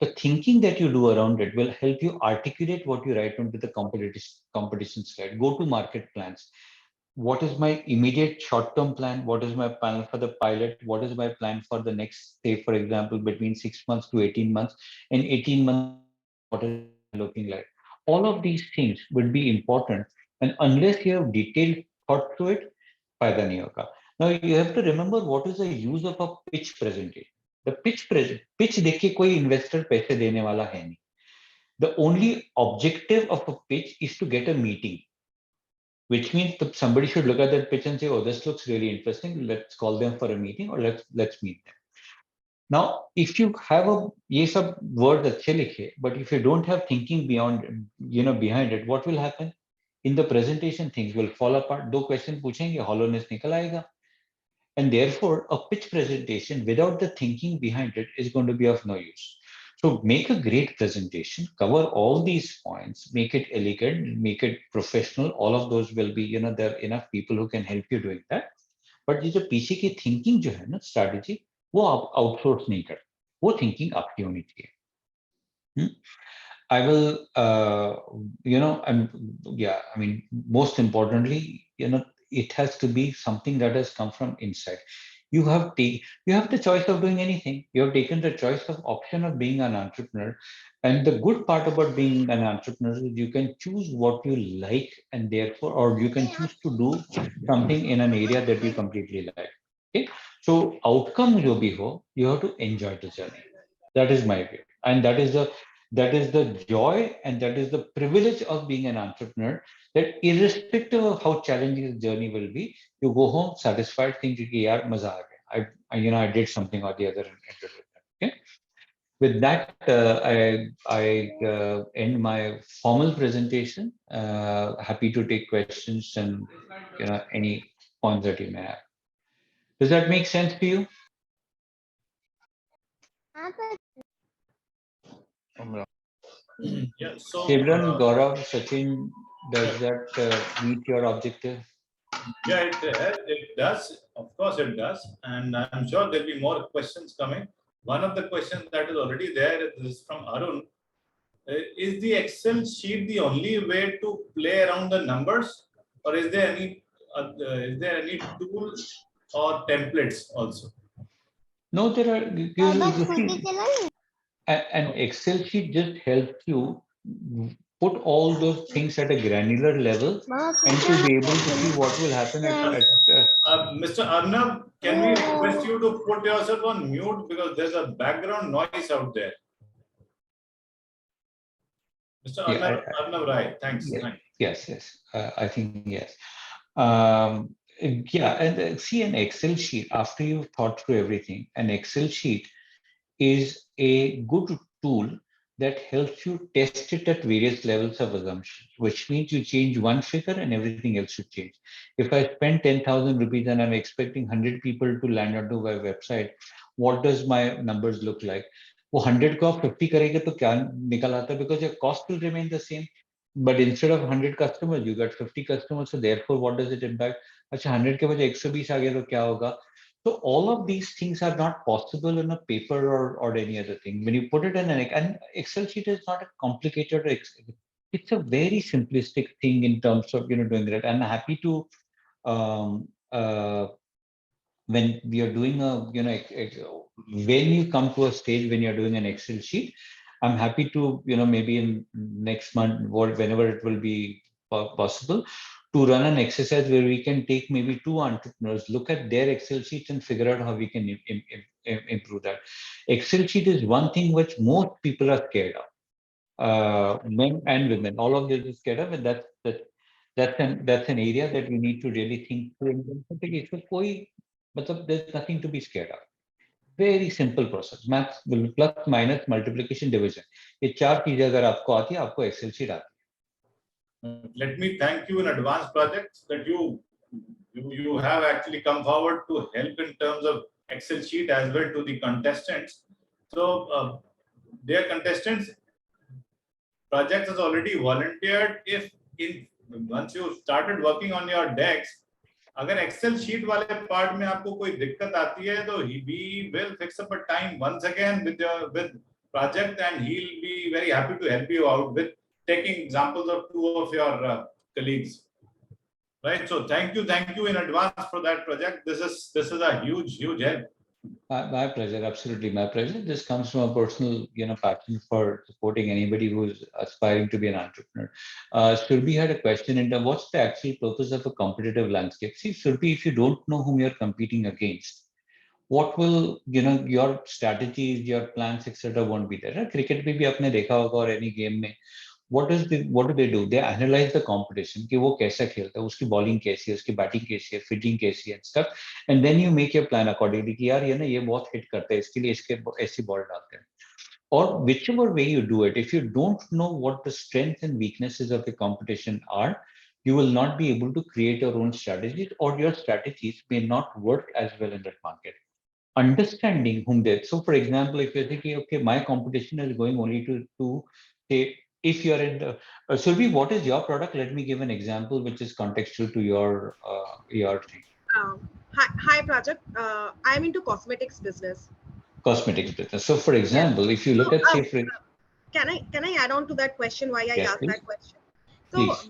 The thinking that you do around it will help you articulate what you write onto the competition slide. Go to market plans. What is my immediate short-term plan? What is my plan for the pilot? What is my plan for the next, say, for example, between 6 months to 18 months? And 18 months, what is it looking like? All of these things would be important. And unless you have detailed thought to it, फायदा नहीं होगा. Now you have to remember what is the use of a pitch presentation. The pitch देख के कोई investor पैसे देने वाला है नहीं. The only objective of a pitch is to get a meeting, which means that somebody should look at that pitch and say, "Oh, this looks really interesting. Let's call them for a meeting, or let's meet them." Now, if you have ये सब word अच्छे लिखे, but if you don't have thinking behind it, what will happen? In the presentation, things will fall apart. 2 questions पूछेंगे, hollowness निकल आएगा. And therefore, a pitch presentation without the thinking behind it is going to be of no use. So make a great presentation, cover all these points, make it elegant, make it professional. All of those will be, there are enough people who can help you doing that. But ये जो पीछे की thinking जो है ना, strategy, वो आप outsource नहीं कर, वो thinking आपकी होनी चाहिए. I will, most importantly, it has to be something that has come from inside. You have the choice of doing anything. You have taken the choice of option of being an entrepreneur. And the good part about being an entrepreneur is you can choose what you like, and therefore, or you can choose to do something in an area that you completely like. Okay. So outcome jo bhi ho, you have to enjoy the journey. That is my view. And that is the joy and that is the privilege of being an entrepreneur, that irrespective of how challenging the journey will be, you go home satisfied, thinking, yaar, maza aa gaya. I did something or the other. Okay. With that, I end my formal presentation. Happy to take questions and any points that you may have. Does that make sense to you? Yeah. So Simran, Gaurav, Sachin, does that meet your objective? yeah, it does. Of course, it does, and I'm sure there'll be more questions coming. One of the questions that is already there is from Arun. is the Excel sheet the only way to play around the numbers, or is there any tool or templates also? No, there are. You see, an Excel sheet just helps you put all those things at a granular level and to be able to see what will happen Mr. Arnav, can we request you to put yourself on mute because there's a background noise out there? Mr. yeah, Arnav Rai, thanks. yes. I think yes. Um, yeah, and see an Excel sheet after you've thought through everything. An Excel sheet is a good tool that helps you test it at various levels of assumption, which means you change one figure and everything else should change. If I spend 10,000 rupees and I'm expecting 100 people to land onto my website, what does my numbers look like? वो 100 को आप 50 करेंगे तो क्या निकल आता है? Because your cost will remain the same. But instead of 100 customers, you got 50 customers. So therefore, what does it impact? अच्छा 100 के बजाय 120 आ गया तो क्या होगा? So all of these things are not possible in a paper or any other thing. When you put it in an Excel sheet is not a complicated. It's a very simplistic thing in terms of doing that. I'm happy to um, uh, when we are doing a when you come to a stage when you're doing an Excel sheet, I'm happy to maybe in next month or whenever it will be possible to run an exercise where we can take maybe 2 entrepreneurs, look at their Excel sheets and figure out how we can improve that. Excel sheet is one thing which most people are scared of. Men and women, all of this is scared of, and that's an area that we need to really think through. There's nothing to be scared of. Very simple process. Maths, plus, minus, multiplication, division. ये चार चीजें अगर आपको आती है, आपको Excel sheet आती है. Let me thank you in advance, Prajakt, that you have actually come forward to help in terms of Excel sheet as well to the contestants. So, dear contestants, Prajakt has already volunteered. Once you started working on your decks, अगर Excel sheet वाले part में आपको कोई दिक्कत आती है तो we will fix up a time once again with Prajakt, and he'll be very happy to help you out with taking examples of 2 of your colleagues. Right. So thank you in advance for that project. This is a huge help. My pleasure, absolutely my pleasure. This comes from a personal, passion for supporting anybody who's aspiring to be an entrepreneur. Surbhi had a question in terms, what's the actual purpose of a competitive landscape? See, Surbhi, if you don't know whom you're competing against, what will, your strategies, your plans, etc. won't be there. Cricket में भी आपने देखा होगा और any game में, what do they do? They analyze the competition कि वो कैसा खेलता है, उसकी bowling कैसी है, उसकी batting कैसी है, fielding कैसी है and stuff, and then you make your plan accordingly कि यार ये बहुत hit करता है, इसके लिए इसके ऐसी ball डालते हैं. Or whichever way you do it, if you don't know what the strengths and weaknesses of the competition are, you will not be able to create your own strategies, or your strategies may not work as well in that market. Understanding whom they. So, for example, if you're thinking, okay, my competition is going only to say, if you're in the Surbi, what is your product? Let me give an example which is contextual to your thing. Hi, Prajakt. I'm into cosmetics business. Cosmetics business. So, for example, if you look at say, can I add on to that question? Why I asked that question? So please.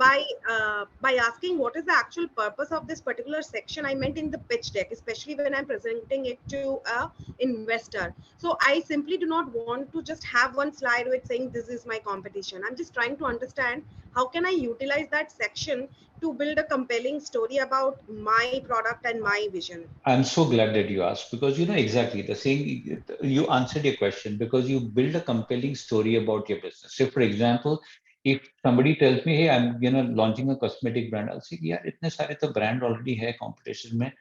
by asking what is the actual purpose of this particular section, I meant in the pitch deck, especially when I'm presenting it to a investor. So I simply do not want to just have one slide with saying this is my competition. I'm just trying to understand how can I utilize that section to build a compelling story about my product and my vision. I'm so glad that you asked, because exactly the same, you answered your question, because you build a compelling story about your business. So for example, if somebody tells me, hey, I'm launching a cosmetic brand, I'll say, yeah, itne sare to brand already hai competition mein.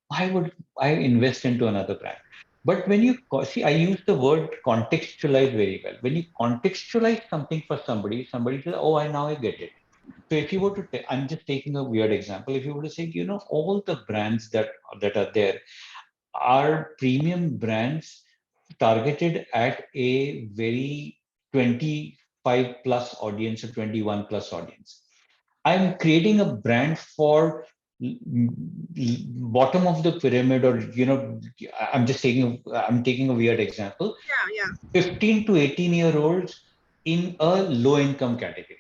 Why would I invest into another brand? But when you see, I use the word contextualize very well. When you contextualize something for somebody says, oh, now I get it. So if you were to, I'm just taking a weird example. If you were to say, all the brands that are there are premium brands targeted at a very 25 plus audience or 21 plus audience. I'm creating a brand for bottom of the pyramid, or I'm taking a weird example. Yeah. 15 to 18-year-olds in a low income category.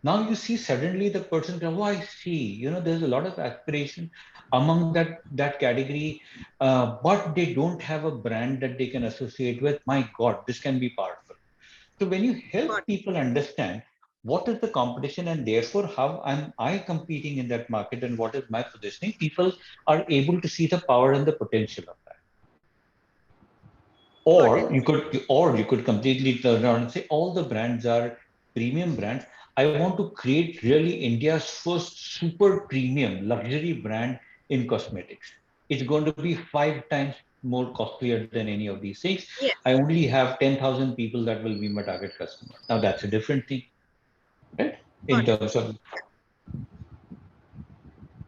Now you see suddenly the person goes, oh, I see, there's a lot of aspiration among that category, but they don't have a brand that they can associate with. My God, this can be powerful. So when you help Got people understand what is the competition and therefore how am I competing in that market and what is my positioning, people are able to see the power and the potential of that. got it. Or you could completely turn around and say all the brands are premium brands. I want to create really India's first super premium luxury brand in cosmetics. It's going to be 5 times more costlier than any of these things. Yes, I only have 10,000 people that will be my target customer. Now that's a different thing, right? In got it. terms of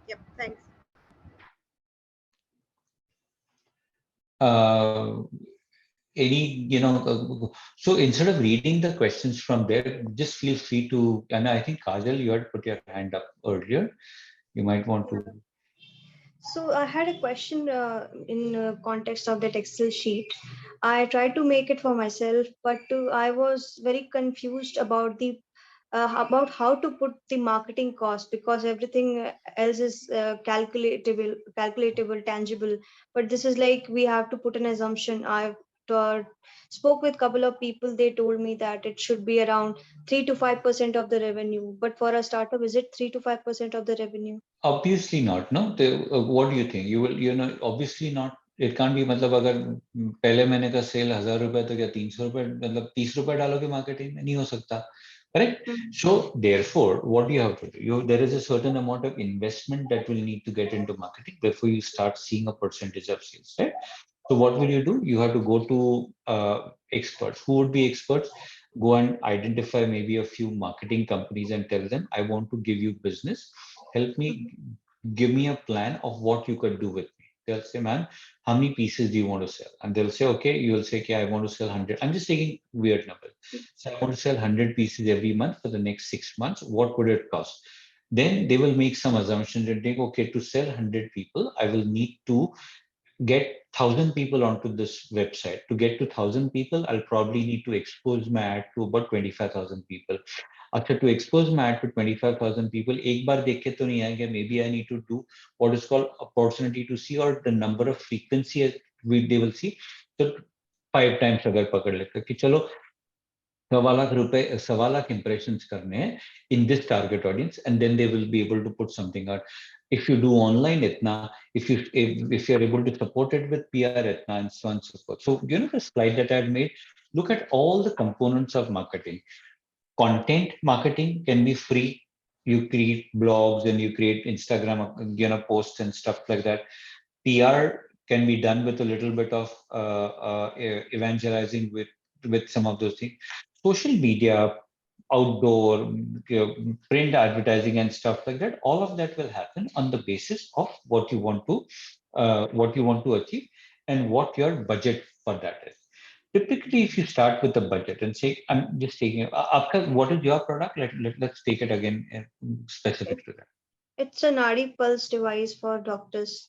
Yep, thanks. uh, so instead of reading the questions from there, just feel free to, and I think Kajal, you had put your hand up earlier. You might want to. So I had a question in context of that Excel sheet. I tried to make it for myself, but I was very confused about how to put the marketing cost, because everything else is calculatable, tangible. But this is like we have to put an assumption. I uh, spoke with a couple of people. They told me that it should be around 3 to 5% of the revenue. But for a startup, is it 3 to 5% of the revenue? Obviously not, no? What do you think? Obviously not. It can't be, मतलब अगर पहले महीने का cell 1,000 रुपए तो क्या 300 रुपए मतलब 30 रुपए डालोगे मार्केटिंग में नहीं हो सकता, correct? So therefore, what do you have to do? There is a certain amount of investment that will need to get into marketing before you start seeing a percentage of sales, right? So what will you do? You have to go to experts. Who would be experts? Go and identify maybe a few marketing companies and tell them, I want to give you business. Help me, give me a plan of what you could do with me. They'll say, man, how many pieces do you want to sell? And they'll say, okay, you will say, okay, I want to sell 100. I'm just taking weird numbers. So I want to sell 100 pieces every month for the next 6 months. What would it cost? Then they will make some assumptions and think, okay, to sell 100 people, I will need to get 1,000 people onto this website. To get to 1,000 people, I'll probably need to expose my ad to about 25,000 people. After to expose my ad to 25,000 people, एक बार देख के तो नहीं आएंगे. Maybe I need to do what is called opportunity to see, or the number of frequency they will see. So 5 times अगर पकड़ लेते कि चलो 1,00,000 impressions करने हैं in this target audience, and then they will be able to put something out. If you do online itna, if you're able to support it with PR itna, and so on and so forth. So the slide that I've made, look at all the components of marketing. Content marketing can be free. You create blogs and you create Instagram posts and stuff like that. PR can be done with a little bit of evangelizing with some of those things. Social media, outdoor, print advertising and stuff like that. All of that will happen on the basis of what you want to achieve and what your budget for that is. Typically, if you start with a budget and say, I'm just taking, what is your product? Let's take it again specific to that. It's a Nadi pulse device for doctors.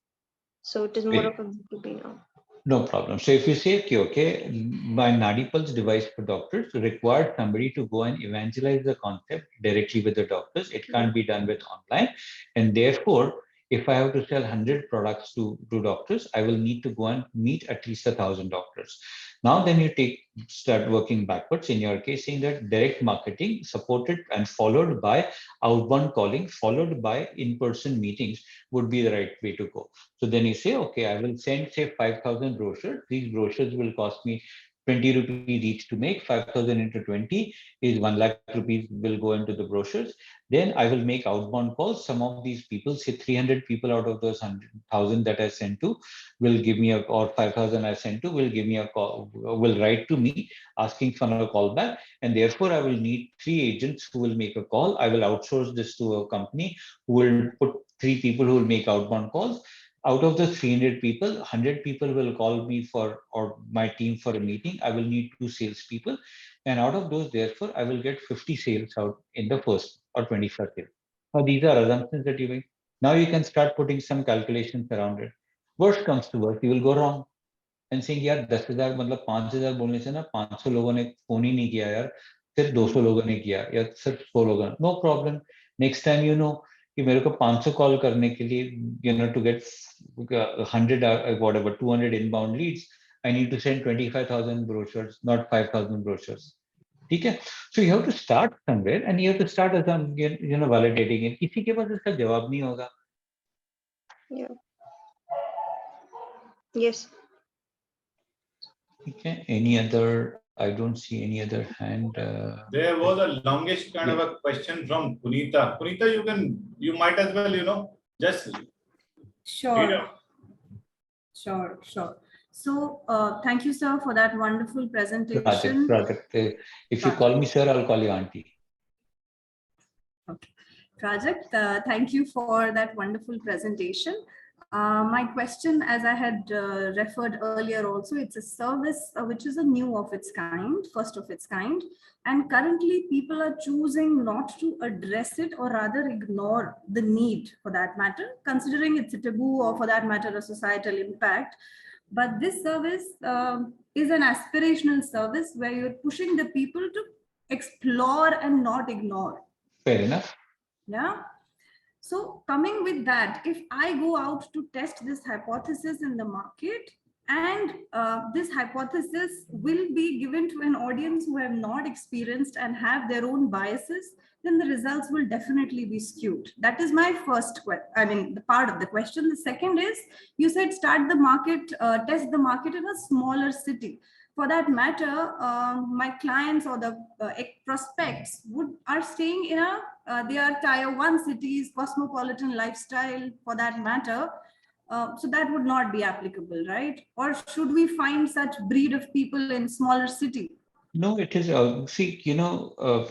So it is more Wait. of a B2B now. No problem. So if you say, okay, my Nadi Pulse device for doctors requires somebody to go and evangelize the concept directly with the doctors. It can't be done with online. And therefore, if I have to sell 100 products to doctors, I will need to go and meet at least 1,000 doctors. Now, then you start working backwards. In your case, saying that direct marketing supported and followed by outbound calling, followed by in-person meetings would be the right way to go. So then you say, okay, I will send, say, 5,000 brochures. These brochures will cost me 20 rupees each to make. 5,000 into 20 is 1 lakh rupees will go into the brochures. Then I will make outbound calls. Some of these people, say 300 people out of those 100,000 that I sent to, will give me or 5,000 I sent to, will give me a call, will write to me asking for a call back. And therefore, I will need 3 agents who will make a call. I will outsource this to a company who will put 3 people who will make outbound calls. Out of the 300 people, 100 people will call me or my team for a meeting. I will need 2 salespeople. And out of those, therefore, I will get 50 sales out in the first or 25 sales. Now, these are assumptions that you make. Now you can start putting some calculations around it. Worst comes to worst, you will go wrong. and saying यार 10,000 मतलब 5,000 बोलने से ना 500 लोगों ने phone ही नहीं किया यार, सिर्फ 200 लोगों ने किया या सिर्फ 100 लोगों ने, no problem, next time you know कि मेरे को 500 कॉल करने के लिए, you know, to get 100 whatever 200 inbound leads, I need to send 25,000 brochures, not 5,000 brochures. ठीक है? So you have to start somewhere and you have to start as you know validating it. किसी के पास इसका जवाब नहीं होगा. Yeah. Yes. Okay. Any other? I don't see any other hand. There was a longish kind of a question from Punita. Punita, you might as well, you know, just read Sure, out. sure. So, thank you, sir, for that wonderful presentation. Prajakt, if you call me sir, I'll call you auntie. Okay. Prajakt, thank you for that wonderful presentation. My question, as I had referred earlier also, it's a service which is a new of its kind, first of its kind. And currently people are choosing not to address it or rather ignore the need for that matter, considering it's a taboo or for that matter, a societal impact. But this service is an aspirational service where you're pushing the people to explore and not ignore. Fair enough. Yeah. So coming with that, if I go out to test this hypothesis in the market, and this hypothesis will be given to an audience who have not experienced and have their own biases, then the results will definitely be skewed. That is my first question. The part of the question. The second is, you said start the market, test the market in a smaller city. For that matter, my clients or the prospects are staying in they are tier 1 cities, cosmopolitan lifestyle for that matter. So that would not be applicable, right? Or should we find such breed of people in smaller city? No, it is, see, you know,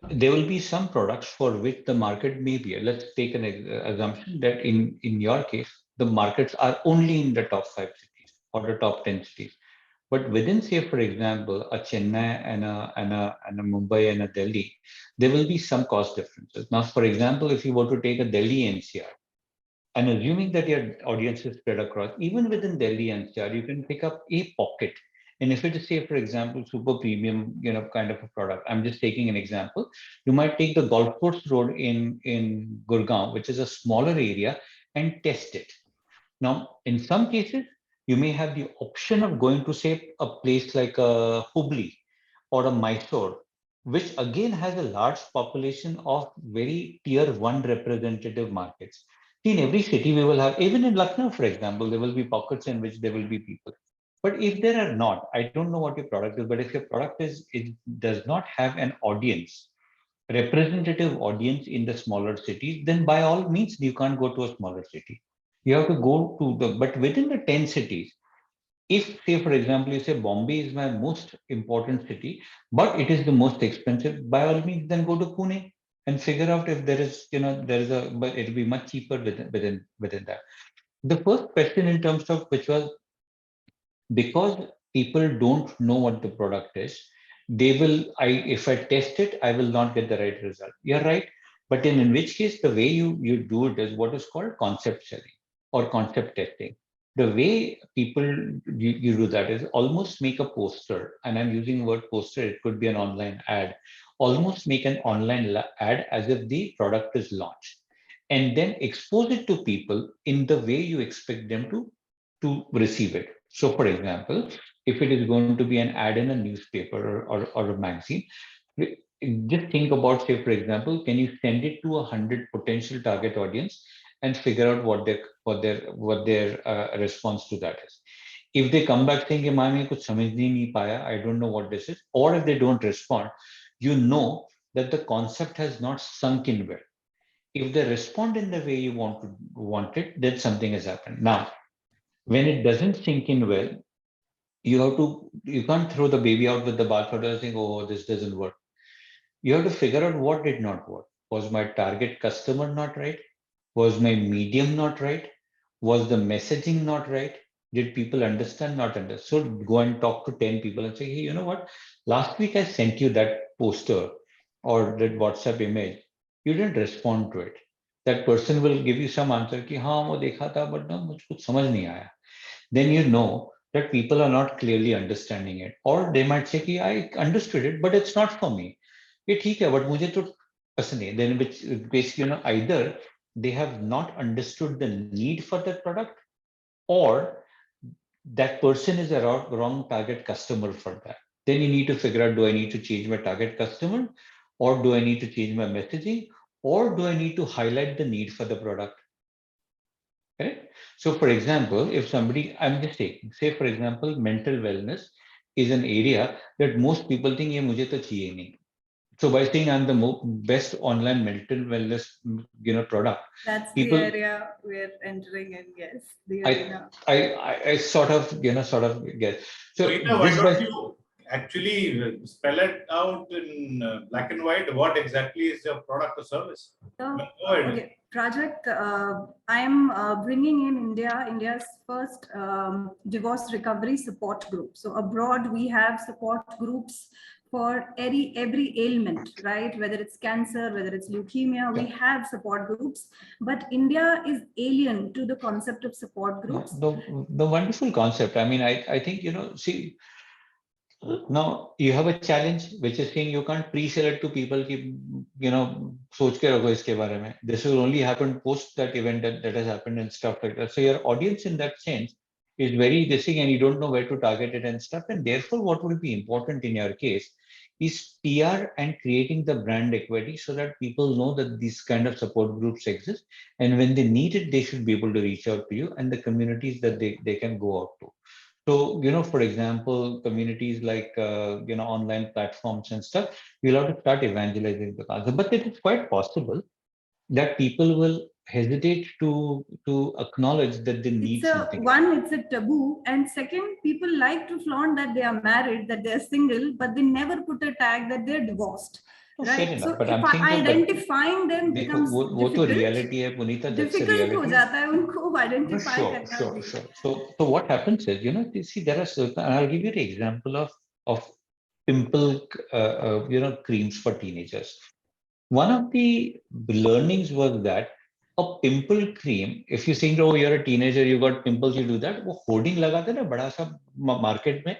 there will be some products for which the market may be, let's take an assumption that in your case, the markets are only in the top 5 cities or the top 10 cities. But within, say, for example, a Chennai and a Mumbai and a Delhi, there will be some cost differences. Now, for example, if you were to take a Delhi NCR, and assuming that your audience is spread across, even within Delhi NCR, you can pick up a pocket. And if it is, say, for example, super premium, you know, kind of a product, I'm just taking an example. You might take the golf course road in Gurgaon, which is a smaller area, and test it. Now, in some cases, you may have the option of going to, say, a place like a Hubli or a Mysore, which again has a large population of very tier 1 representative markets. See, in every city we will have, even in Lucknow, for example, there will be pockets in which there will be people. But if there are not, I don't know what your product is, but if your product it does not have an audience, representative audience in the smaller cities, then by all means, you can't go to a smaller city. You have to go to but within the 10 cities, if, say, for example, you say Bombay is my most important city, but it is the most expensive, by all means, then go to Pune and figure out if there is, you know, but it'll be much cheaper within that. The first question in terms of which was, because people don't know what the product is, they will, if I test it, I will not get the right result. You're right. But in which case, the way you do it is what is called concept selling or concept testing. The way people you do that is almost make a poster, and I'm using the word poster, it could be an online ad, almost make an online ad as if the product is launched, and then expose it to people in the way you expect them to receive it. So, for example, if it is going to be an ad in a newspaper or a magazine, just think about, say, for example, can you send it to 100 potential target audience and figure out what their response to that is. If they come back saying, "मैं कुछ समझ नहीं पाया, I don't know what this is," or if they don't respond, you know that the concept has not sunk in well. If they respond in the way you want it, then something has happened. Now, when it doesn't sink in well, you can't throw the baby out with the bathwater and think, "Oh, this doesn't work." You have to figure out what did not work. Was my target customer not right? Was my medium not right? Was the messaging not right? Did people understand? Not understand? So go and talk to 10 people and say, "Hey, you know what? Last week I sent you that poster or that WhatsApp image. You didn't respond to it." That person will give you some answer कि हाँ वो देखा था but ना मुझे कुछ समझ नहीं आया. Then you know that people are not clearly understanding it, or they might say, "Ki, I understood it, but it's not for me." ये ठीक है, but मुझे तो पसंद नहीं. Then which basically, either they have not understood the need for that product, or that person is a wrong target customer for that. Then you need to figure out, do I need to change my target customer, or do I need to change my messaging, or do I need to highlight the need for the product? Right? So for example, if somebody, I'm just taking, say for example, mental wellness is an area that most people think, ye mujhe to chahiye nahi. So by saying I'm the best online mental wellness, product, That's people, the area we're entering in. Yes, the I, arena. I sort of, get. So Rita, why this don't by, you actually spell it out in black and white? What exactly is your product or service? So, Go ahead. okay, Prajakt, I am bringing in India's first divorce recovery support group. So abroad, we have support groups for every ailment, right? Whether it's cancer, whether it's leukemia, we have support groups. But India is alien to the concept of support groups. the wonderful concept. I mean, I think, see, now you have a challenge which is saying you can't pre-sell it to people ki, सोच के रखो इसके बारे में. This will only happen post that event that has happened and stuff like that. So your audience in that sense is very dissing, and you don't know where to target it and stuff. And therefore, what will be important in your case is PR and creating the brand equity so that people know that these kind of support groups exist. And when they need it, they should be able to reach out to you and the communities that they can go out to. So, for example, communities like, online platforms and stuff, you'll have to start evangelizing the concept. But it is quite possible that people will hesitate to acknowledge that they need something. It's a taboo. And second, people like to flaunt that they are married, that they're single, but they never put a tag that they're divorced. Right. Enough, So but if identifying them becomes वो तो reality है, Punita, that's a difficult हो reality. जाता है उनको identify Sure. करना भी. So what happens is, you see, there are certain, and I'll give you the example of pimple, creams for teenagers. One of the learnings was that a pimple cream, if you're saying, oh, you're a teenager, you got pimples, you do that, वो hoarding लगाते ना बड़ा सा market में.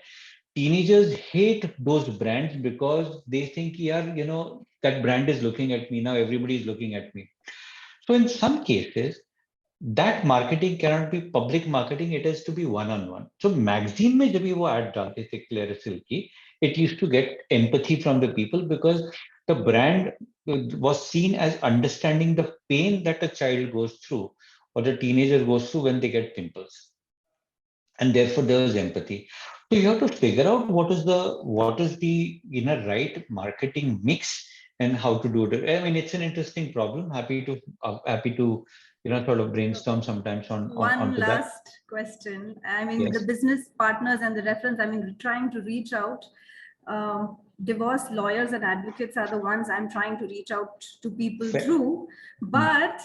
Teenagers hate those brands because they think, yeah, that brand is looking at me now, everybody is looking at me. So in some cases, that marketing cannot be public marketing, it has to be one-on-one. So magazine में जब भी वो ad डालते थे Clarisil की, it used to get empathy from the people because the brand was seen as understanding the pain that a child goes through or the teenager goes through when they get pimples. And therefore there was empathy. So you have to figure out what is the right marketing mix and how to do it. I mean, it's an interesting problem. Happy to sort of brainstorm sometimes on One onto last that. question. I mean, Yes. the business partners and the reference, I mean, trying to reach out. Divorce lawyers and advocates are the ones I'm trying to reach out to people through, but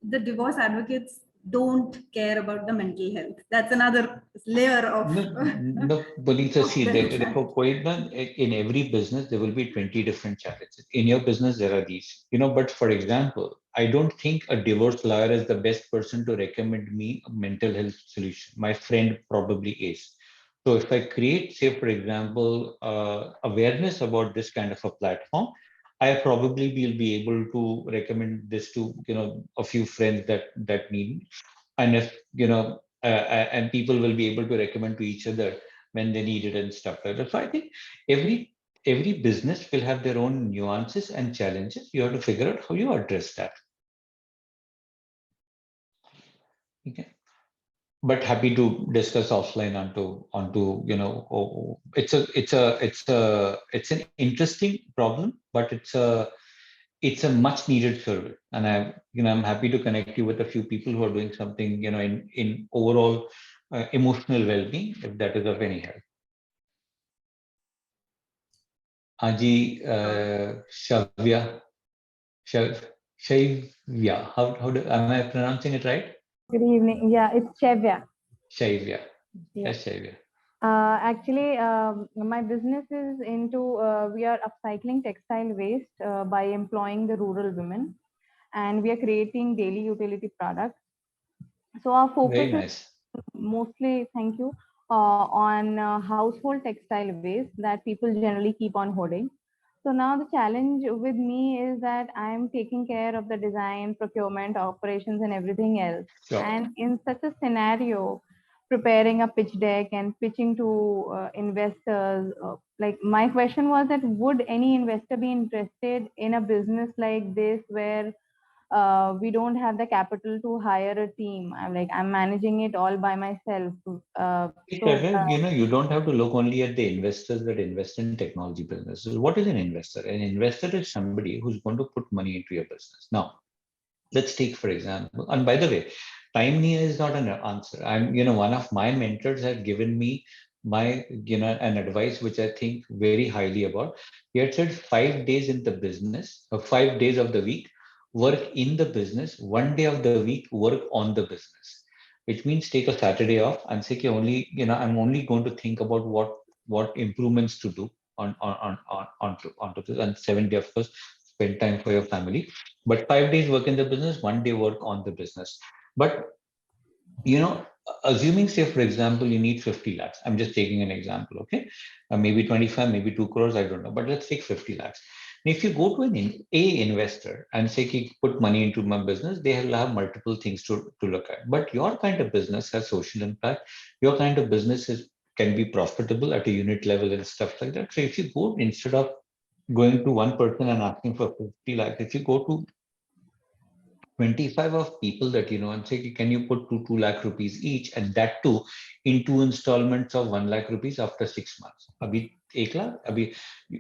the divorce advocates don't care about the mental health. That's another layer of No, Bonita, see, in every business, there will be 20 different challenges. In your business, there are these, but for example, I don't think a divorce lawyer is the best person to recommend me a mental health solution. My friend probably is. So if I create, say, for example, awareness about this kind of a platform, I probably will be able to recommend this to, a few friends that need. And if, and people will be able to recommend to each other when they need it and stuff like that. So I think every business will have their own nuances and challenges. You have to figure out how you address that. Okay. But happy to discuss offline onto it's an interesting problem, but it's a much needed service, and I'm happy to connect you with a few people who are doing something in overall emotional well-being, if that is of any help. Aji Shavya, how am I pronouncing it right? Good evening. Yeah, it's Chevya. Shaivya. Yeah. Yes, Shaivya. Actually, my business is into, we are upcycling textile waste by employing the rural women, and we are creating daily utility products. So our focus Very is nice. mostly, thank you. on household textile waste that people generally keep on hoarding. So now the challenge with me is that I'm taking care of the design, procurement, operations, and everything else. Sure. And in such a scenario, preparing a pitch deck and pitching to investors, like my question was that would any investor be interested in a business like this where we don't have the capital to hire a team? I'm managing it all by myself. You don't have to look only at the investors that invest in technology businesses. What is an investor? An investor is somebody who's going to put money into your business. Now, let's take, for example, and by the way, time is not an answer. One of my mentors had given me an advice which I think very highly about. He had said 5 days in the business, or 5 days of the week, work in the business, 1 day of the week, work on the business. Which means take a Saturday off and say, I'm only going to think about what improvements to do onto this, and 7 day, of course, spend time for your family. But 5 days work in the business, 1 day work on the business. But assuming, say, for example, you need 50 lakhs. I'm just taking an example, okay? Maybe 25, maybe 2 crores, I don't know. But let's take 50 lakhs. And if you go to an investor and say, put money into my business, they will have multiple things to look at. But your kind of business has social impact. Your kind of business can be profitable at a unit level and stuff like that. So if you go, instead of going to one person and asking for 50 lakhs, if you go to 25 of people that and say, can you put 2 lakh rupees each, and that too in 2 installments of 1 lakh rupees after 6 months.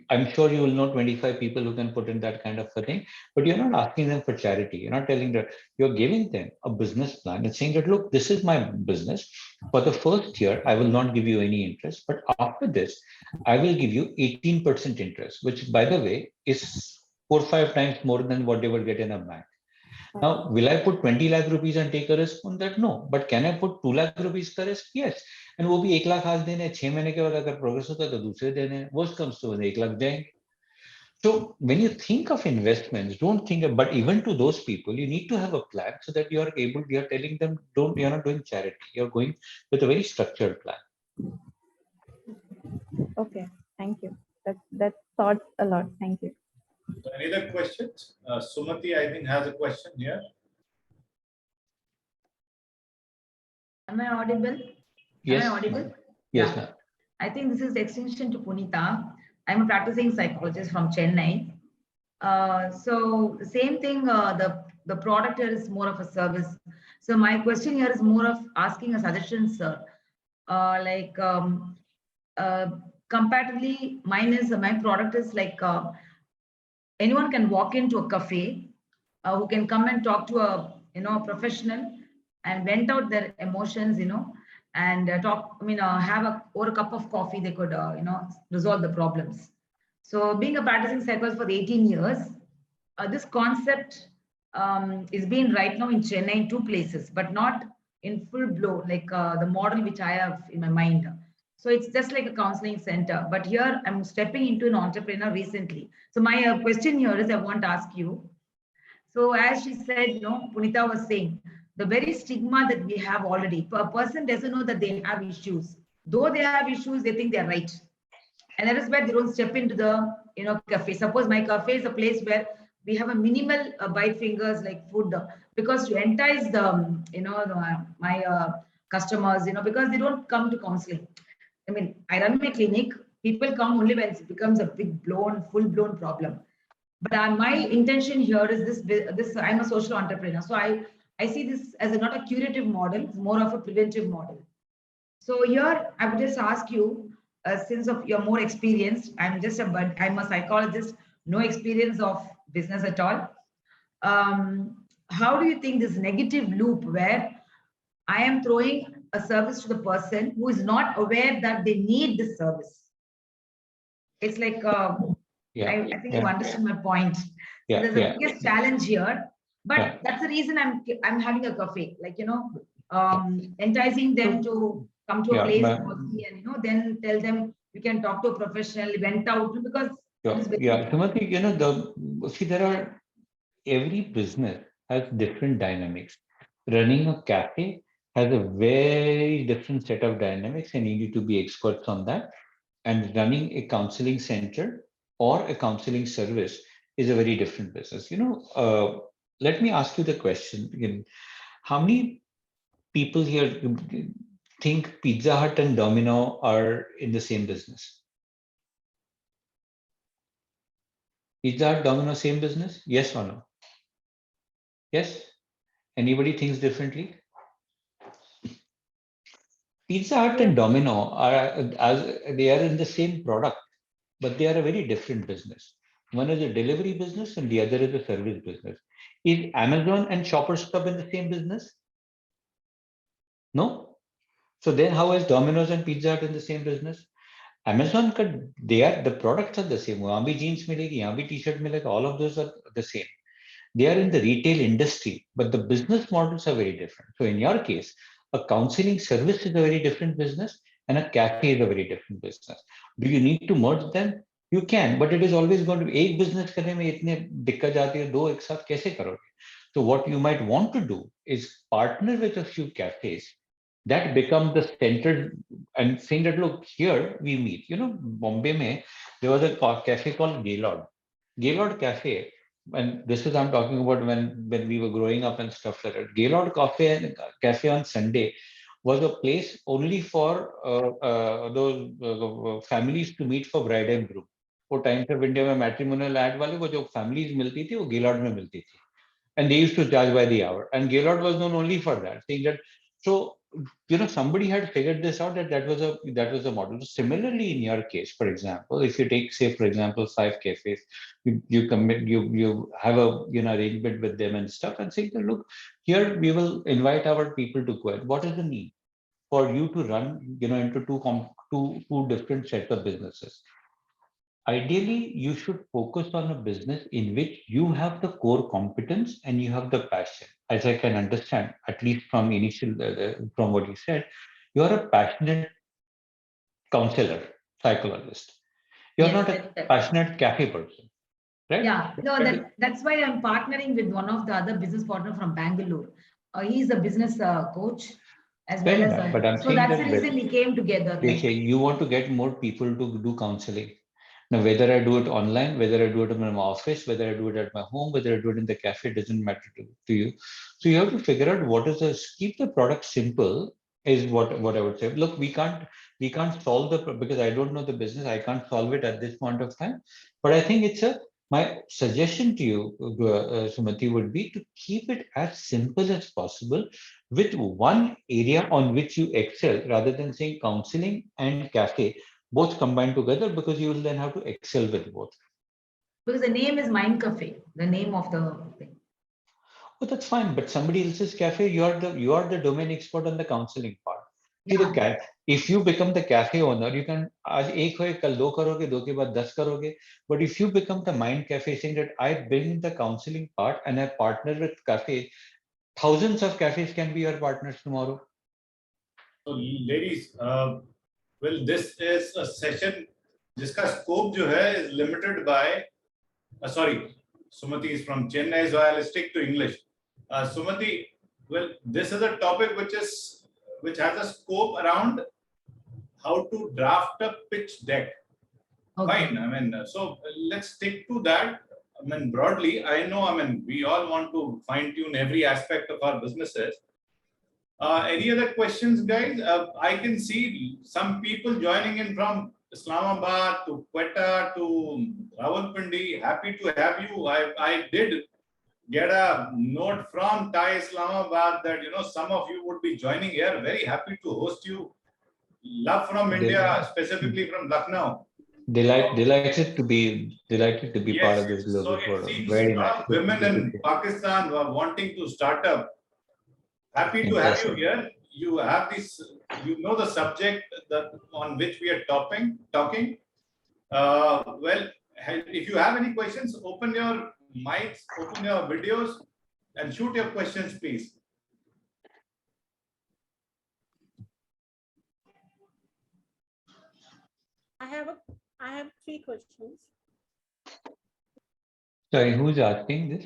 I'm sure you will know 25 people who can put in that kind of a thing, but you're not asking them for charity. You're not telling that, you're giving them a business plan and saying that, look, this is my business. For the first year, I will not give you any interest, but after this, I will give you 18% interest, which, by the way, is 4 or 5 times more than what they would get in a bank. Now, will I put 20 lakh rupees and take a risk on that? No. But can I put 2 lakh rupees का risk? Yes. And वो भी 1 लाख आज देने, 6 महीने के बाद अगर progress होता है तो दूसरे देने. Worst comes to 1 lakh जाएंगे. So when you think of investments, don't think of, but even to those people, you need to have a plan so that you're telling them, you're not doing charity. You're going with a very structured plan. Okay, thank you. That sorts a lot. Thank you. So any other questions? Sumati, I think, has a question here. Am I audible? Yes. Am I audible? Yes, ma'am. I think this is the extension to Punita. I'm a practicing psychologist from Chennai. So the same thing, the product here is more of a service. So my question here is more of asking a suggestion, sir. Comparatively, my product is like anyone can walk into a cafe, who can come and talk to a professional and vent out their emotions, and have over a cup of coffee, they could resolve the problems. So being a practicing psychologist for 18 years, this concept is being right now in Chennai in 2 places, but not in full blow like the model which I have in my mind. So it's just like a counseling center, but here I'm stepping into an entrepreneur recently. So my question here is, I want to ask you. So as she said, Punita was saying, the very stigma that we have already, a person doesn't know that they have issues. Though they have issues, they think they're right. And that is where they don't step into the, cafe. Suppose my cafe is a place where we have a minimal bite fingers like food, because to entice the, my customers, because they don't come to counseling. I mean, I run my clinic. People come only when it becomes a big full-blown problem. But my intention here is this. I'm a social entrepreneur, so I see this as not a curative model, it's more of a preventive model. So here I would just ask you, since of you're more experienced, I'm a psychologist, no experience of business at all. How do you think this negative loop where I am throwing a service to the person who is not aware that they need this service? It's like, I think you understand my point. So there's a biggest challenge here, but that's the reason I'm having a cafe, like, enticing them to come to a place and, then tell them we can talk to a professional, went out, because every business has different dynamics. Running a cafe has a very different set of dynamics, and you need to be experts on that. And running a counseling center or a counseling service is a very different business. Let me ask you the question again. How many people here think Pizza Hut and Domino are in the same business? Pizza Hut, Domino, same business? Yes or no? Yes? Anybody thinks differently? Pizza Hut and Domino they are in the same product, but they are a very different business. One is a delivery business and the other is a service business. Is Amazon and Shoppers Club in the same business? No. So then how is Domino's and Pizza Hut in the same business? Amazon the products are the same. वहाँ भी jeans मिलेगी, यहाँ भी t-shirt मिलेगा. All of those are the same. They are in the retail industry, but the business models are very different. So in your case, a counseling service is a very different business and a cafe is a very different business. Do you need to merge them? You can, but it is always going to be एक business करने में इतने दिक्कत जाती है, दो एक साथ कैसे करोगे? So what you might want to do is partner with a few cafes that become the center and saying that, look, here we meet. Bombay mein, there was a cafe called Gaylord. Gaylord Cafe, and this is I'm talking about when we were growing up and stuff like that. Gaylord Cafe on Sunday was a place only for those families to meet for bride and groom. वो time पे India में matrimonial add वाले वो जो families मिलती थी वो Gaylord में मिलती थी, and they used to charge by the hour, and Gaylord was known only for that, saying that. So somebody had figured this out, that was a model. Similarly, in your case, for example, if you take, say, for example, 5 cafes, you have a arrangement with them and stuff, and say, look, here we will invite our people to go. What is the need for you to run into two different sets of businesses? Ideally, you should focus on a business in which you have the core competence and you have the passion. As I can understand, at least from from what you said, you are a passionate counselor, psychologist. You're Yes, not a passionate cafe person, right? Yeah, no, that's why I'm partnering with one of the other business partner from Bangalore. He's a business coach as Fair well as enough, but I'm so saying that's the that reason we came together. you want to get more people to do counseling. Now, whether I do it online, whether I do it in my office, whether I do it at my home, whether I do it in the cafe, doesn't matter to you. So you have to figure out what is keep the product simple is what I would say. Look, we can't solve because I don't know the business. I can't solve it at this point of time. But I think my suggestion to you, Sumati, would be to keep it as simple as possible with one area on which you excel rather than saying counseling and cafe both combined together, because you will then have to excel with both. Because the name is Mind Cafe, the name of the thing. Oh, that's fine. But somebody else's cafe, you are the domain expert on the counseling part. Yeah. If you become the cafe owner, you can आज एक होए कल दो करोगे, दो के बाद 10 करोगे. But if you become the Mind Cafe, saying that I bring the counseling part and I partner with cafe, thousands of cafes can be your partners tomorrow. So, ladies, well, this is a session जिसका scope जो है is limited by. Sorry, Sumati is from Chennai, so I'll stick to English. Sumati, well, this is a topic which has a scope around how to draft a pitch deck. Okay. Fine. I mean, so let's stick to that. I mean, broadly, I know. I mean, we all want to fine tune every aspect of our businesses. Any other questions, guys? I can see some people joining in from Islamabad to Quetta to Rawalpindi. Happy to have you. I did get a note from TiE Islamabad that some of you would be joining here. Very happy to host you. Love from India, specifically from Lucknow. Delighted to be yes, part of this global forum. Very nice. Women in Pakistan who are wanting to start up. Happy to have you here. You have this, the subject on which we are talking. Well, if you have any questions, open your mics, open your videos, and shoot your questions, please. I have 3 questions. Sorry, who's asking this?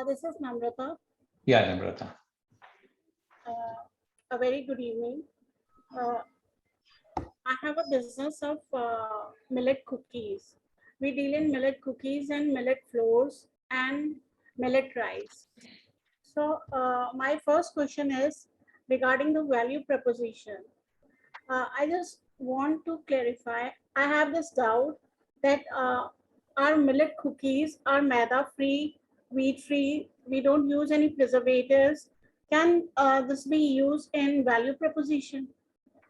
This is Namrata. Yeah, Namrata. a very good evening. I have a business of millet cookies. We deal in millet cookies and millet flours and millet rice. So my first question is regarding the value proposition. I just want to clarify. I have this doubt that our millet cookies are maida free, wheat free. We don't use any preservatives. Can this be used in value proposition?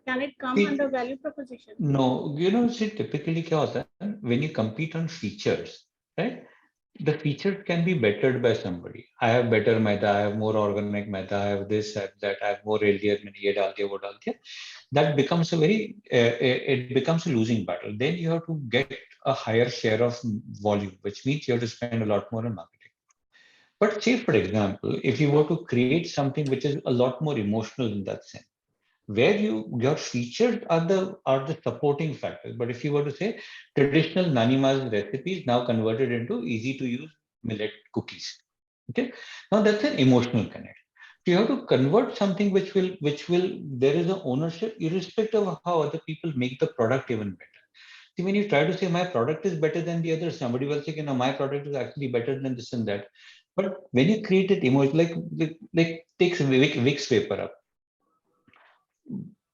Can it come See, under value proposition? no, see, typically क्या होता है, when you compete on features, right? The features can be bettered by somebody. I have better maida, I have more organic maida, I have this, I have that, I have more LDL, मैंने ये डाल दिया, वो डाल दिया. That becomes it becomes a losing battle. Then you have to get a higher share of volume, which means you have to spend a lot more on marketing. But say, for example, if you were to create something which is a lot more emotional in that sense, where your features are the supporting factors. But if you were to say traditional Nanima's recipes now converted into easy to use millet cookies, okay, now that's an emotional connect. So you have to convert something which will there is an ownership irrespective of how other people make the product even better. See, when you try to say my product is better than the other, somebody will say, my product is actually better than this and that. But when you create it emotion, like takes Vicks paper up.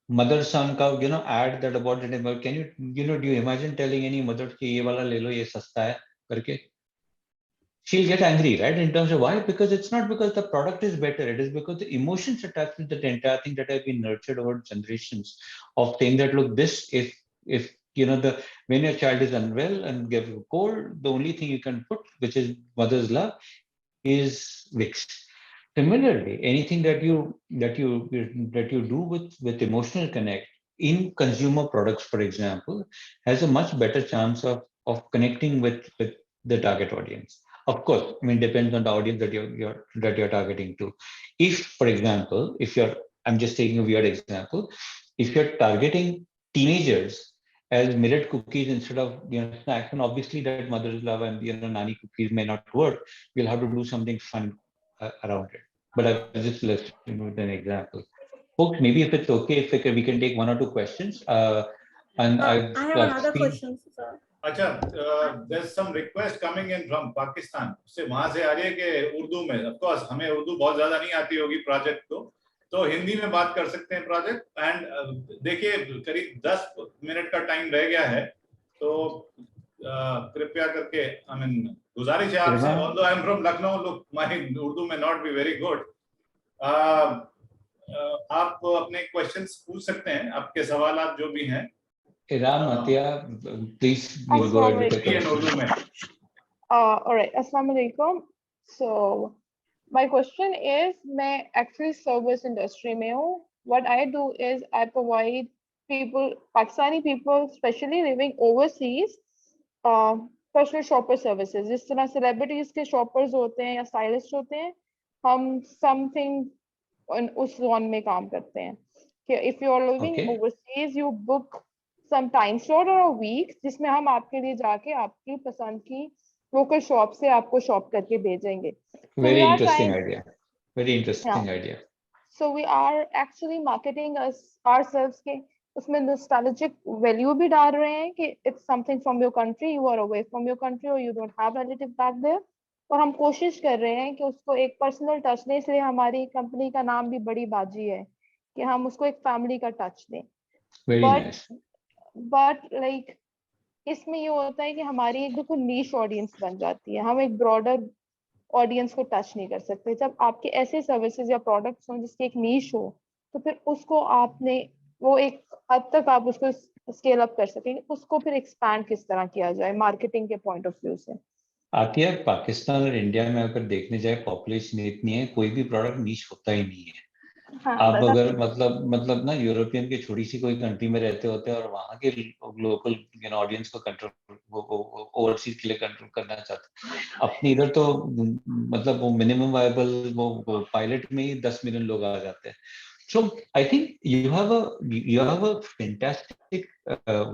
Mother son का ad that about it, can you do you imagine telling any mother कि ये वाला ले लो, ये सस्ता है करके? She'll get angry, right? In terms of why? Because it's not because the product is better, it is because the emotions attached to that entire thing that have been nurtured over generations of saying that, look, this if when your child is unwell and give a cold, the only thing you can put, which is mother's love, is Vicks. Similarly, anything that you do with emotional connect in consumer products, for example, has a much better chance of connecting with the target audience. Of course, I mean, depends on the audience that you're targeting to. If, for example, I'm just taking a weird example, if you're targeting teenagers as millet cookies instead of snacks, and obviously that mother's love and nani cookies may not work, we'll have to do something fun around it. But I was just listening with an example. Folks, maybe if it's okay, if we can take one or two questions. And I have another seen... question, sir. अच्छा, there's some request coming in from Pakistan. से वहाँ से आ रही है कि उर्दू में, of course हमें उर्दू बहुत ज़्यादा नहीं आती होगी प्रोजेक्ट को, तो हिंदी में बात कर सकते हैं प्रोजेक्ट. एंड देखिए करीब 10 मिनट का टाइम रह गया है, तो कृपया करके गुजारिश है आपसे. Although I am from Lucknow, look, my Urdu may not be very good. आप अपने क्वेश्चंस पूछ सकते हैं, आपके सवाल जो भी हैं. Iram, Atiya, please we'll go ahead with the question. All right, Assalamu alaikum. So my question is, मैं actually service industry में हूँ. What I do is I provide people, Pakistani people, especially living overseas, personal shopper services. जिस तरह celebrities के shoppers होते हैं या stylists होते हैं, हम something उस zone में काम करते हैं. If you are living overseas, you book some time slot or a week, जिसमें हम आपके लिए जाके आपकी पसंद की local shop से आपको shop करके भेजेंगे. Very interesting idea. Very interesting idea. So we are actually marketing ourselves के उसमें nostalgic value भी डाल रहे हैं कि it's something from your country, you are away from your country or you don't have relative back there. और हम कोशिश कर रहे हैं कि उसको एक personal touch दें, इसलिए हमारी company का नाम भी बड़ी बाजी है कि हम उसको एक family का touch दें. Very nice. But like इसमें ये होता है कि हमारी एक बिल्कुल niche audience बन जाती है, हम एक broader audience को touch नहीं कर सकते. जब आपके ऐसे services या products हों जिसकी एक niche हो, तो फिर उसको आपने वो एक हद तक आप उसको scale up कर सकेंगे. उसको फिर expand किस तरह किया जाए marketing के point of view से. आतिया, पाकिस्तान और इंडिया में अगर देखने जाए पॉपुलेशन इतनी है, कोई भी प्रोडक्ट नीश होता ही नहीं है. आप अगर मतलब ना यूरोपियन की छोटी सी कोई कंट्री में रहते होते हैं और वहाँ के लोकल ऑडियंस को कंट्रोल ओवरसीज के लिए कंट्रोल करना चाहते हैं, अपने इधर तो मतलब वो मिनिमम वायबल वो पायलट में ही 10 मिलियन लोग आ जाते हैं. So I think you have a fantastic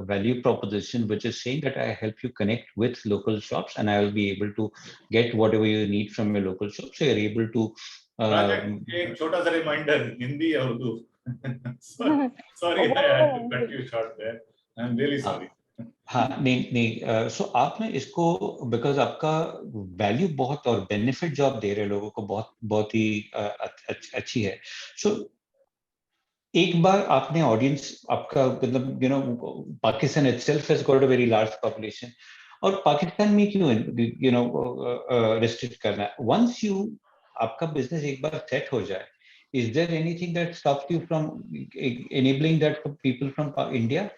value proposition, which is saying that I help you connect with local shops and I will be able to get whatever you need from your local shop. So you're able to Prajakt, एक छोटा सा reminder, Hindi या Urdu? Sorry, I had to cut you short there. I'm really sorry. हाँ, नहीं, सो आप ना इसको, because आपका वैल्यू बहुत और बेनिफिट जो आप दे रहे लोगों को बहुत ही अच्छी है. सो एक बार आपने ऑडियंस आपका मतलब Pakistan itself has got a very large population, और पाकिस्तान में क्यों रिस्ट्रिक्ट करना है? वंस यू आपका बिजनेस एक बार सेट हो जाए, is there anything that stops you from enabling that for people from India?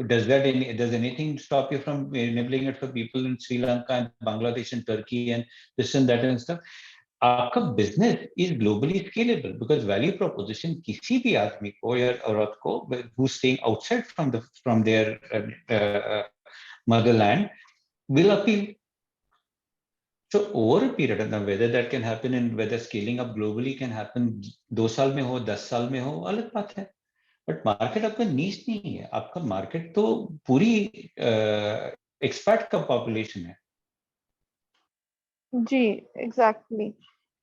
Does anything stop you from enabling it for people in Sri Lanka and Bangladesh and Turkey and this and that and stuff? आपका business is globally scalable because value proposition किसी भी आदमी को या औरत को who staying outside from their motherland will appeal. So over a period, now whether that can happen and whether scaling up globally can happen 2 साल में हो 10 साल में हो अलग बात है, बट मार्केट आपका नीच नहीं है. आपका मार्केट तो पूरी एक्सपर्ट का पॉपुलेशन है. जी एग्जैक्टली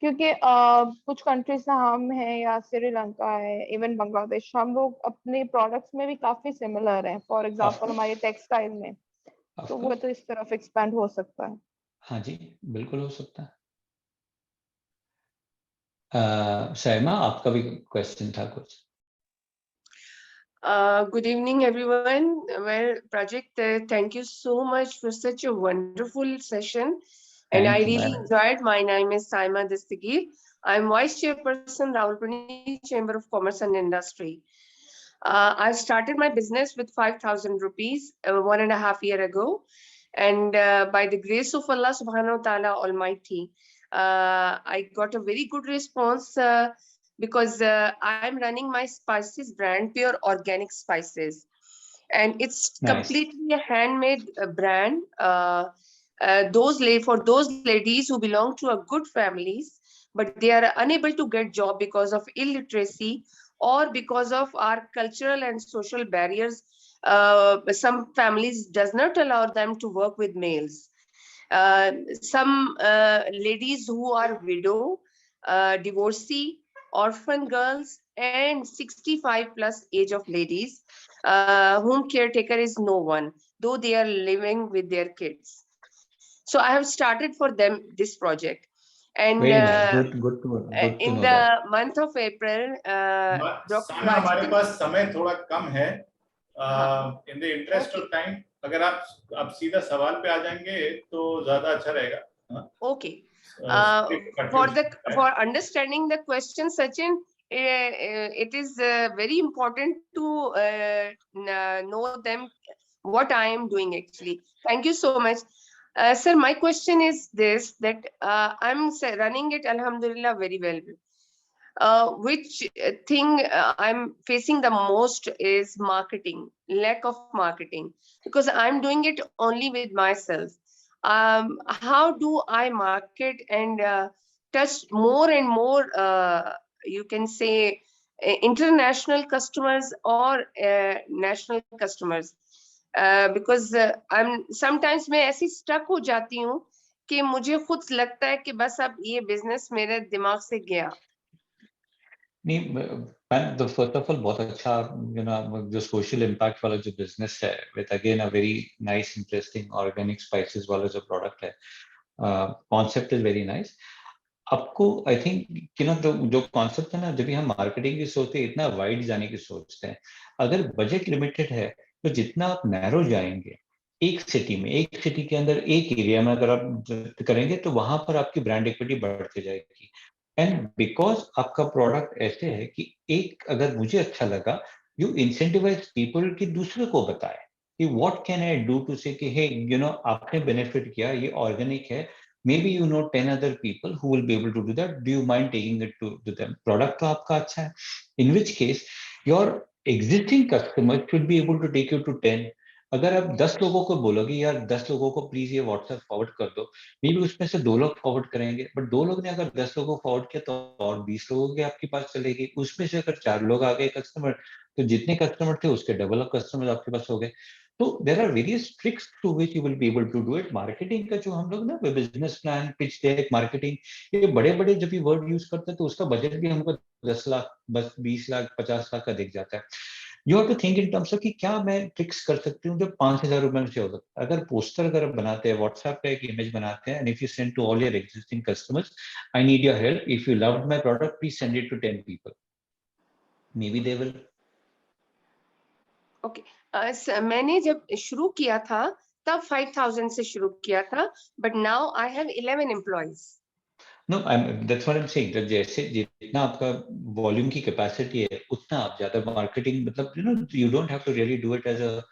क्योंकि कुछ कंट्रीज ना हम हैं या श्रीलंका है, इवन बांग्लादेश, हम लोग अपने प्रोडक्ट्स में भी काफी सिमिलर हैं. फॉर एग्जांपल हमारे टेक्सटाइल में, तो वो तो इस तरफ एक्सपेंड हो सकता है. हाँ जी, बिल्कुल हो सकता है. शैमा, आपका भी क्वेश्चन था कुछ? Good evening, everyone. Well, Prajakt, thank you so much for such a wonderful session. And I really enjoyed. My name is Saima Dastagir. I'm Vice Chairperson, Rawalpindi Chamber of Commerce and Industry. I started my business with 5,000 rupees 1.5 years ago. And by the grace of Allah subhanahu wa ta'ala Almighty, I got a very good response because I'm running my spices brand, Pure Organic Spices. And it's completely a handmade brand. For those ladies who belong to a good families, but they are unable to get job because of illiteracy or because of our cultural and social barriers. Some families does not allow them to work with males. Some ladies who are widow, divorcee, orphan girls, and 65 plus age of ladies, whom caretaker is no one, though they are living with their kids. So I have started for them this project, and good to in know the that. month of April, हमारे पास समय थोड़ा कम है. In the interest of time, अगर आप सीधा सवाल पे आ जाएंगे तो ज्यादा अच्छा रहेगा. Okay. For understanding the question, Sachin, it is very important to know them what I am doing actually. Thank you so much. Sir, my question is this, that I'm running it, alhamdulillah, very well. Which thing I'm facing the most is marketing, lack of marketing, because I'm doing it only with myself. How do I market and touch more and more, you can say, international customers or national customers? Because I'm sometimes मैं ऐसी stuck हो जाती हूँ कि मुझे खुद लगता है कि बस अब ये बिजनेस मेरे दिमाग से गया. नहीं, तो फर्स्ट ऑफ ऑल बहुत अच्छा जो सोशल इम्पैक्ट वाला जो बिजनेस है with again a very nice interesting organic spices वाला जो प्रोडक्ट है, कॉन्सेप्ट इज वेरी नाइस. आपको आई थिंक जो कॉन्सेप्ट है ना, जब भी हम मार्केटिंग की सोचते हैं, इतना वाइड जाने की सोचते हैं. अगर बजट लिमिटेड है तो जितना आप नैरो जाएंगे एक सिटी के अंदर एक एरिया में अगर आप करेंगे तो वहां पर आपकी ब्रांड इक्विटी बढ़ती जाएगी. एंड बिकॉज आपका प्रोडक्ट ऐसे है कि एक अगर मुझे अच्छा लगा, यू इंसेंटिवाइज पीपल कि दूसरे को बताए कि what can I do to say कि हे आपने बेनिफिट किया, ये ऑर्गेनिक है, maybe 10 other people who will be able to do that. Do you mind taking it to them? Product तो आपका अच्छा है, in which case your existing customer should be able to take you to 10. अगर आप 10 लोगों को बोलोगे यार 10 लोगों को प्लीज ये व्हाट्सएप फॉरवर्ड कर दो, मे बी उसमें से 2 लोग फॉरवर्ड करेंगे, बट 2 लोग ने अगर 10 लोगों को फॉरवर्ड किया तो और 20 लोगों के आपके पास चलेगी. उसमें से अगर 4 लोग आ गए कस्टमर, तो जितने कस्टमर थे उसके डबल ऑफ कस्टमर आपके पास हो गए. So there are various tricks through which you will be able to do it. Marketing का जो हम लोग ना business plan, pitch deck, marketing, ये बड़े-बड़े जब ये word use करते हैं तो उसका budget भी हमको 10 लाख, बस 20 लाख, 50 लाख का दिख जाता है. You have to think in terms of कि क्या मैं tricks कर सकती हूँ जो 5,000 रुपए में से हो सकता है. अगर पोस्टर अगर आप बनाते हैं, WhatsApp पे एक image बनाते हैं, and if you send to all your existing customers, I need your help. If you loved my product, please send it to 10 people. Maybe they will. Okay मैंने जब शुरू किया था तब 5,000 से शुरू किया था, but now I have 11 employees. No, that's what I'm saying. that जैसे जितना आपका वॉल्यूम की कैपेसिटी है उतना आप ज्यादा मार्केटिंग मतलब you don't have to really do it as a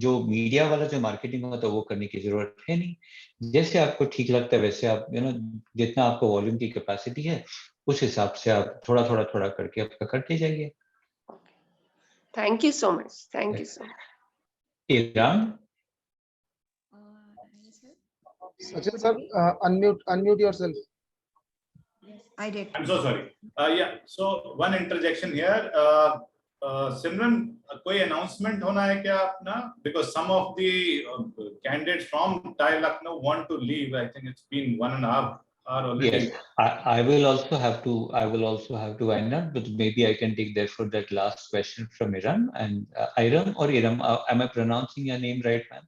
जो मीडिया वाला जो मार्केटिंग होता है वो करने की जरूरत है नहीं. जैसे आपको ठीक लगता है वैसे आप जितना आपको वॉल्यूम की कैपेसिटी है उस हिसाब से आप थोड़ा करके आपका करते जाइए. Thank you so much. Thank you so much. Iram? Sachin sir, unmute yourself. I did. I'm so sorry. Yeah. So one interjection here. Simran, कोई announcement होना है क्या अपना? Because some of the candidates from TiE Lucknow want to leave. I think it's been 1.5 hours already. Yes, I will also have to wind up, but maybe I can take therefore that last question from Iram. And Iram or Iram, am I pronouncing your name right, ma'am?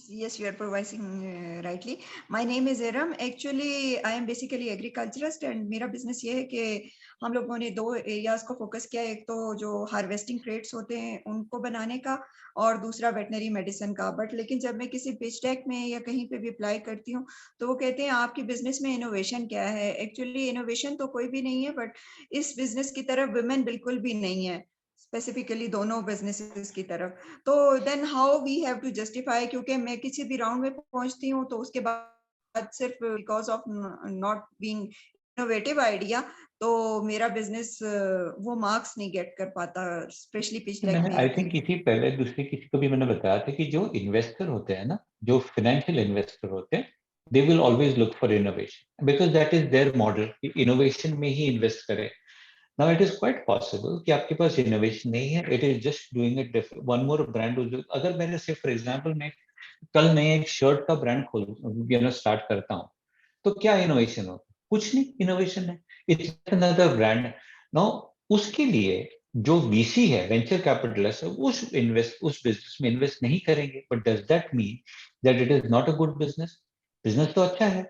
Yes, you are pronouncing rightly. My name is Iram. Actually, I am basically agriculturist and मेरा business ये है कि हम लोगों ने 2 areas को focus किया. एक तो जो harvesting crates होते हैं उनको बनाने का और दूसरा veterinary medicine का. But लेकिन जब मैं किसी pitch deck में या कहीं पे भी apply करती हूँ तो वो कहते हैं आपकी business में innovation क्या है. Actually innovation तो कोई भी नहीं है, but इस business की तरफ women बिल्कुल भी नहीं है. स्पेसिफिकली दोनों बिजनेसेस की तरफ. तो then how we have to justify, क्योंकि मैं किसी भी राउंड में पहुंचती हूँ तो उसके बाद सिर्फ because of not being innovative idea तो मेरा बिजनेस वो मार्क्स नहीं गेट कर पाता, स्पेशली पिछले में. आई थिंक किसी पहले दूसरे किसी को भी मैंने बताया था कि जो इन्वेस्टर होते हैं ना, जो फाइनेंशियल इन्वेस्टर होते हैं, they will always look for innovation because that is their model. Innovation में ही इन्वेस्ट करें. Now it is quite possible कि आपके पास इनोवेशन नहीं है. It is just doing it one more brand. अगर मैंने से फॉर एग्जांपल मैं कल मैं एक शर्ट का ब्रांड खोल स्टार्ट करता हूँ तो क्या इनोवेशन होता है? कुछ नहीं इनोवेशन है. It's another brand. नाउ उसके लिए जो वीसी है, वेंचर कैपिटलिस्ट है, उस बिजनेस में इन्वेस्ट नहीं करेंगे. But does that mean that it is not a good business? Business तो अच्छा है.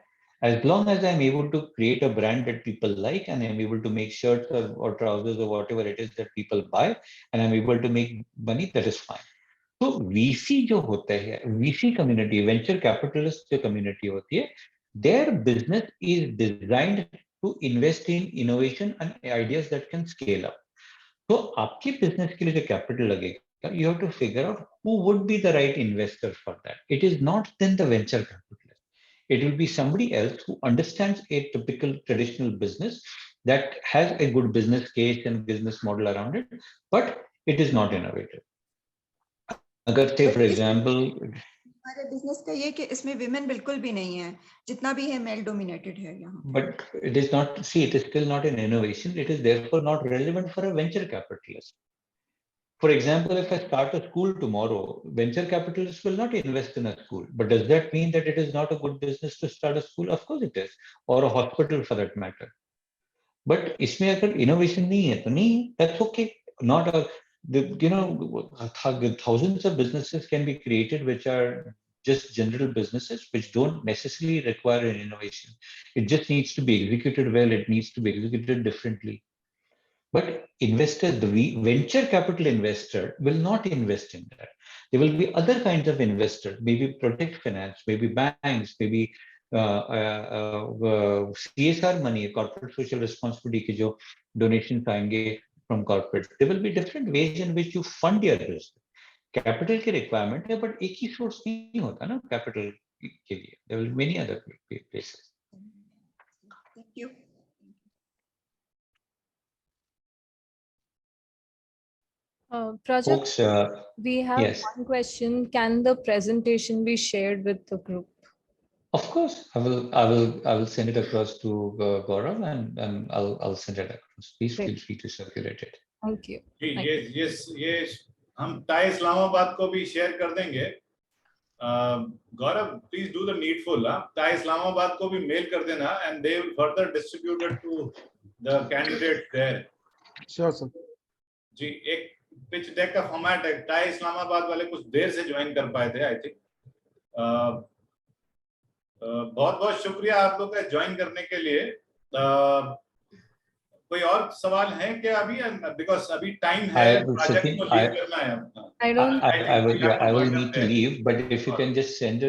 As long as I'm able to create a brand that people like and I'm able to make shirts or trousers or whatever it is that people buy and I'm able to make money, that is fine. So VC जो होता है, VC community, venture capitalist जो community होती है, their business is designed to invest in innovation and ideas that can scale up. तो आपके business के लिए जो capital लगेगा, you have to figure out who would be the right investor for that. It is not then the venture capitalist. It will be somebody else who understands a typical traditional business that has a good business case and business model around it, but it is not innovative. अगर say for example, हमारे business का ये कि इसमें women बिल्कुल भी नहीं है, जितना भी है मेल डोमिनेटेड है यहाँ. But it is not. See, it is still not an innovation. It is therefore not relevant for a venture capitalist. For example, if I start a school tomorrow, venture capitalists will not invest in a school. But does that mean that it is not a good business to start a school? Of course it is, or a hospital for that matter. But इसमें अगर innovation नहीं है तो नहीं, that's okay. Not a, thousands of businesses can be created which are just general businesses which don't necessarily require an innovation. It just needs to be executed well. It needs to be executed differently. But investors, the venture capital investor will not invest in that. There will be other kinds of investors, maybe project finance, maybe banks, maybe CSR money, corporate social responsibility के जो donations आएंगे from corporate. There will be different ways in which you fund your business. Capital की requirement है, but एक ही source नहीं होता ना capital के लिए. There will be many other places. Thank you. Prajakt, Folks, we have yes. one question. Can the presentation be shared with the group? Of course, I will send it across to Gaurav and I'll send it across. Please feel free to circulate it. Thank you. Yes. हम tie Islamabad को भी share कर देंगे. Gaurav, please do the needful. TiE Islamabad को भी mail कर देना, and they will further distribute it to the candidates there. Sure, sir. जी, एक pitch deck का format है. TiE Islamabad वाले कुछ देर से join कर पाए थे, I think. बहुत-बहुत शुक्रिया आप लोग का join करने के लिए. कोई और सवाल है क्या अभी? Because अभी time है, प्रोजेक्ट को लीड करना है. I will need to leave, but if you can just send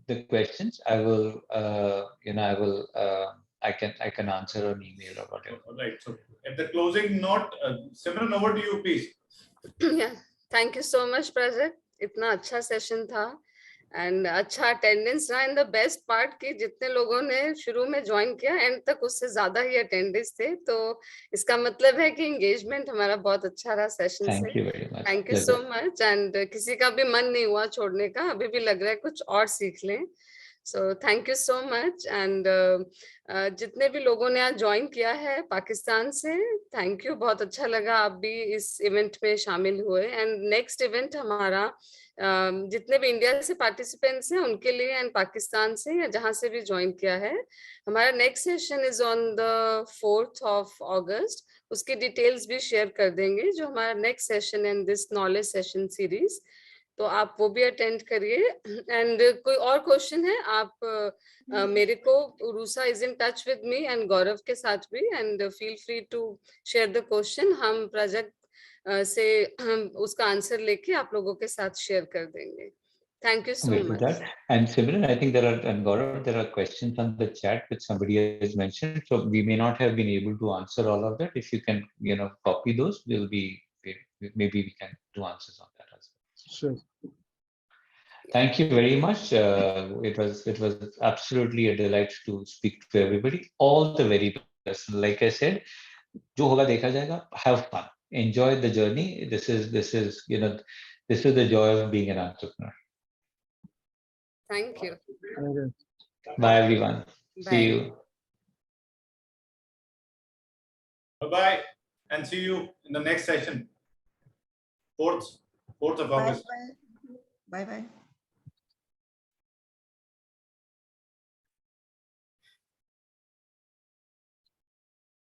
the questions, I will, I can answer on email or whatever. Right. So at the closing note, Simran, over to you, please. Yeah, thank you so much, Prajakt. इतना अच्छा session था and अच्छा attendance रहा. And the best part कि जितने लोगों ने शुरू में ज्वाइन किया एंड तक उससे ज्यादा ही अटेंडेंस थे, तो इसका मतलब है कि एंगेजमेंट हमारा बहुत अच्छा रहा सेशन से. Thank you so much. And किसी का भी मन नहीं हुआ छोड़ने का, अभी भी लग रहा है कुछ और सीख लें. So thank you so much. And जितने भी लोगों ने आज ज्वाइन किया है पाकिस्तान से, थैंक यू. बहुत अच्छा लगा आप भी इस इवेंट में शामिल हुए. एंड नेक्स्ट इवेंट हमारा जितने भी इंडिया से पार्टिसिपेंट्स हैं उनके लिए एंड पाकिस्तान से या जहां से भी ज्वाइन किया है, हमारा next session is on the 4th of August. उसकी डिटेल्स भी शेयर कर देंगे, जो हमारा next session in this knowledge session series. तो आप वो भी अटेंड करिए. एंड कोई और क्वेश्चन है आप मेरे को, Urusa is in touch with me and Gaurav के साथ भी, and feel free to share the question. हम प्रोजेक्ट से उसका आंसर लेके आप लोगों के साथ शेयर कर देंगे. Thank you so much. And Simran, I think and Gaurav, there are questions on the chat which somebody has mentioned, so we may not have been able to answer all of that. If you can, copy those, maybe we can do answers on that as well. Sure. Thank you very much. It was absolutely a delight to speak to everybody. All the very best. Like I said, जो होगा देखा जाएगा. Have fun. Enjoy the journey. This is the joy of being an entrepreneur. Thank you. Bye everyone. Bye. See you. Bye-bye, and see you in the next session. 4th of August. Bye-bye.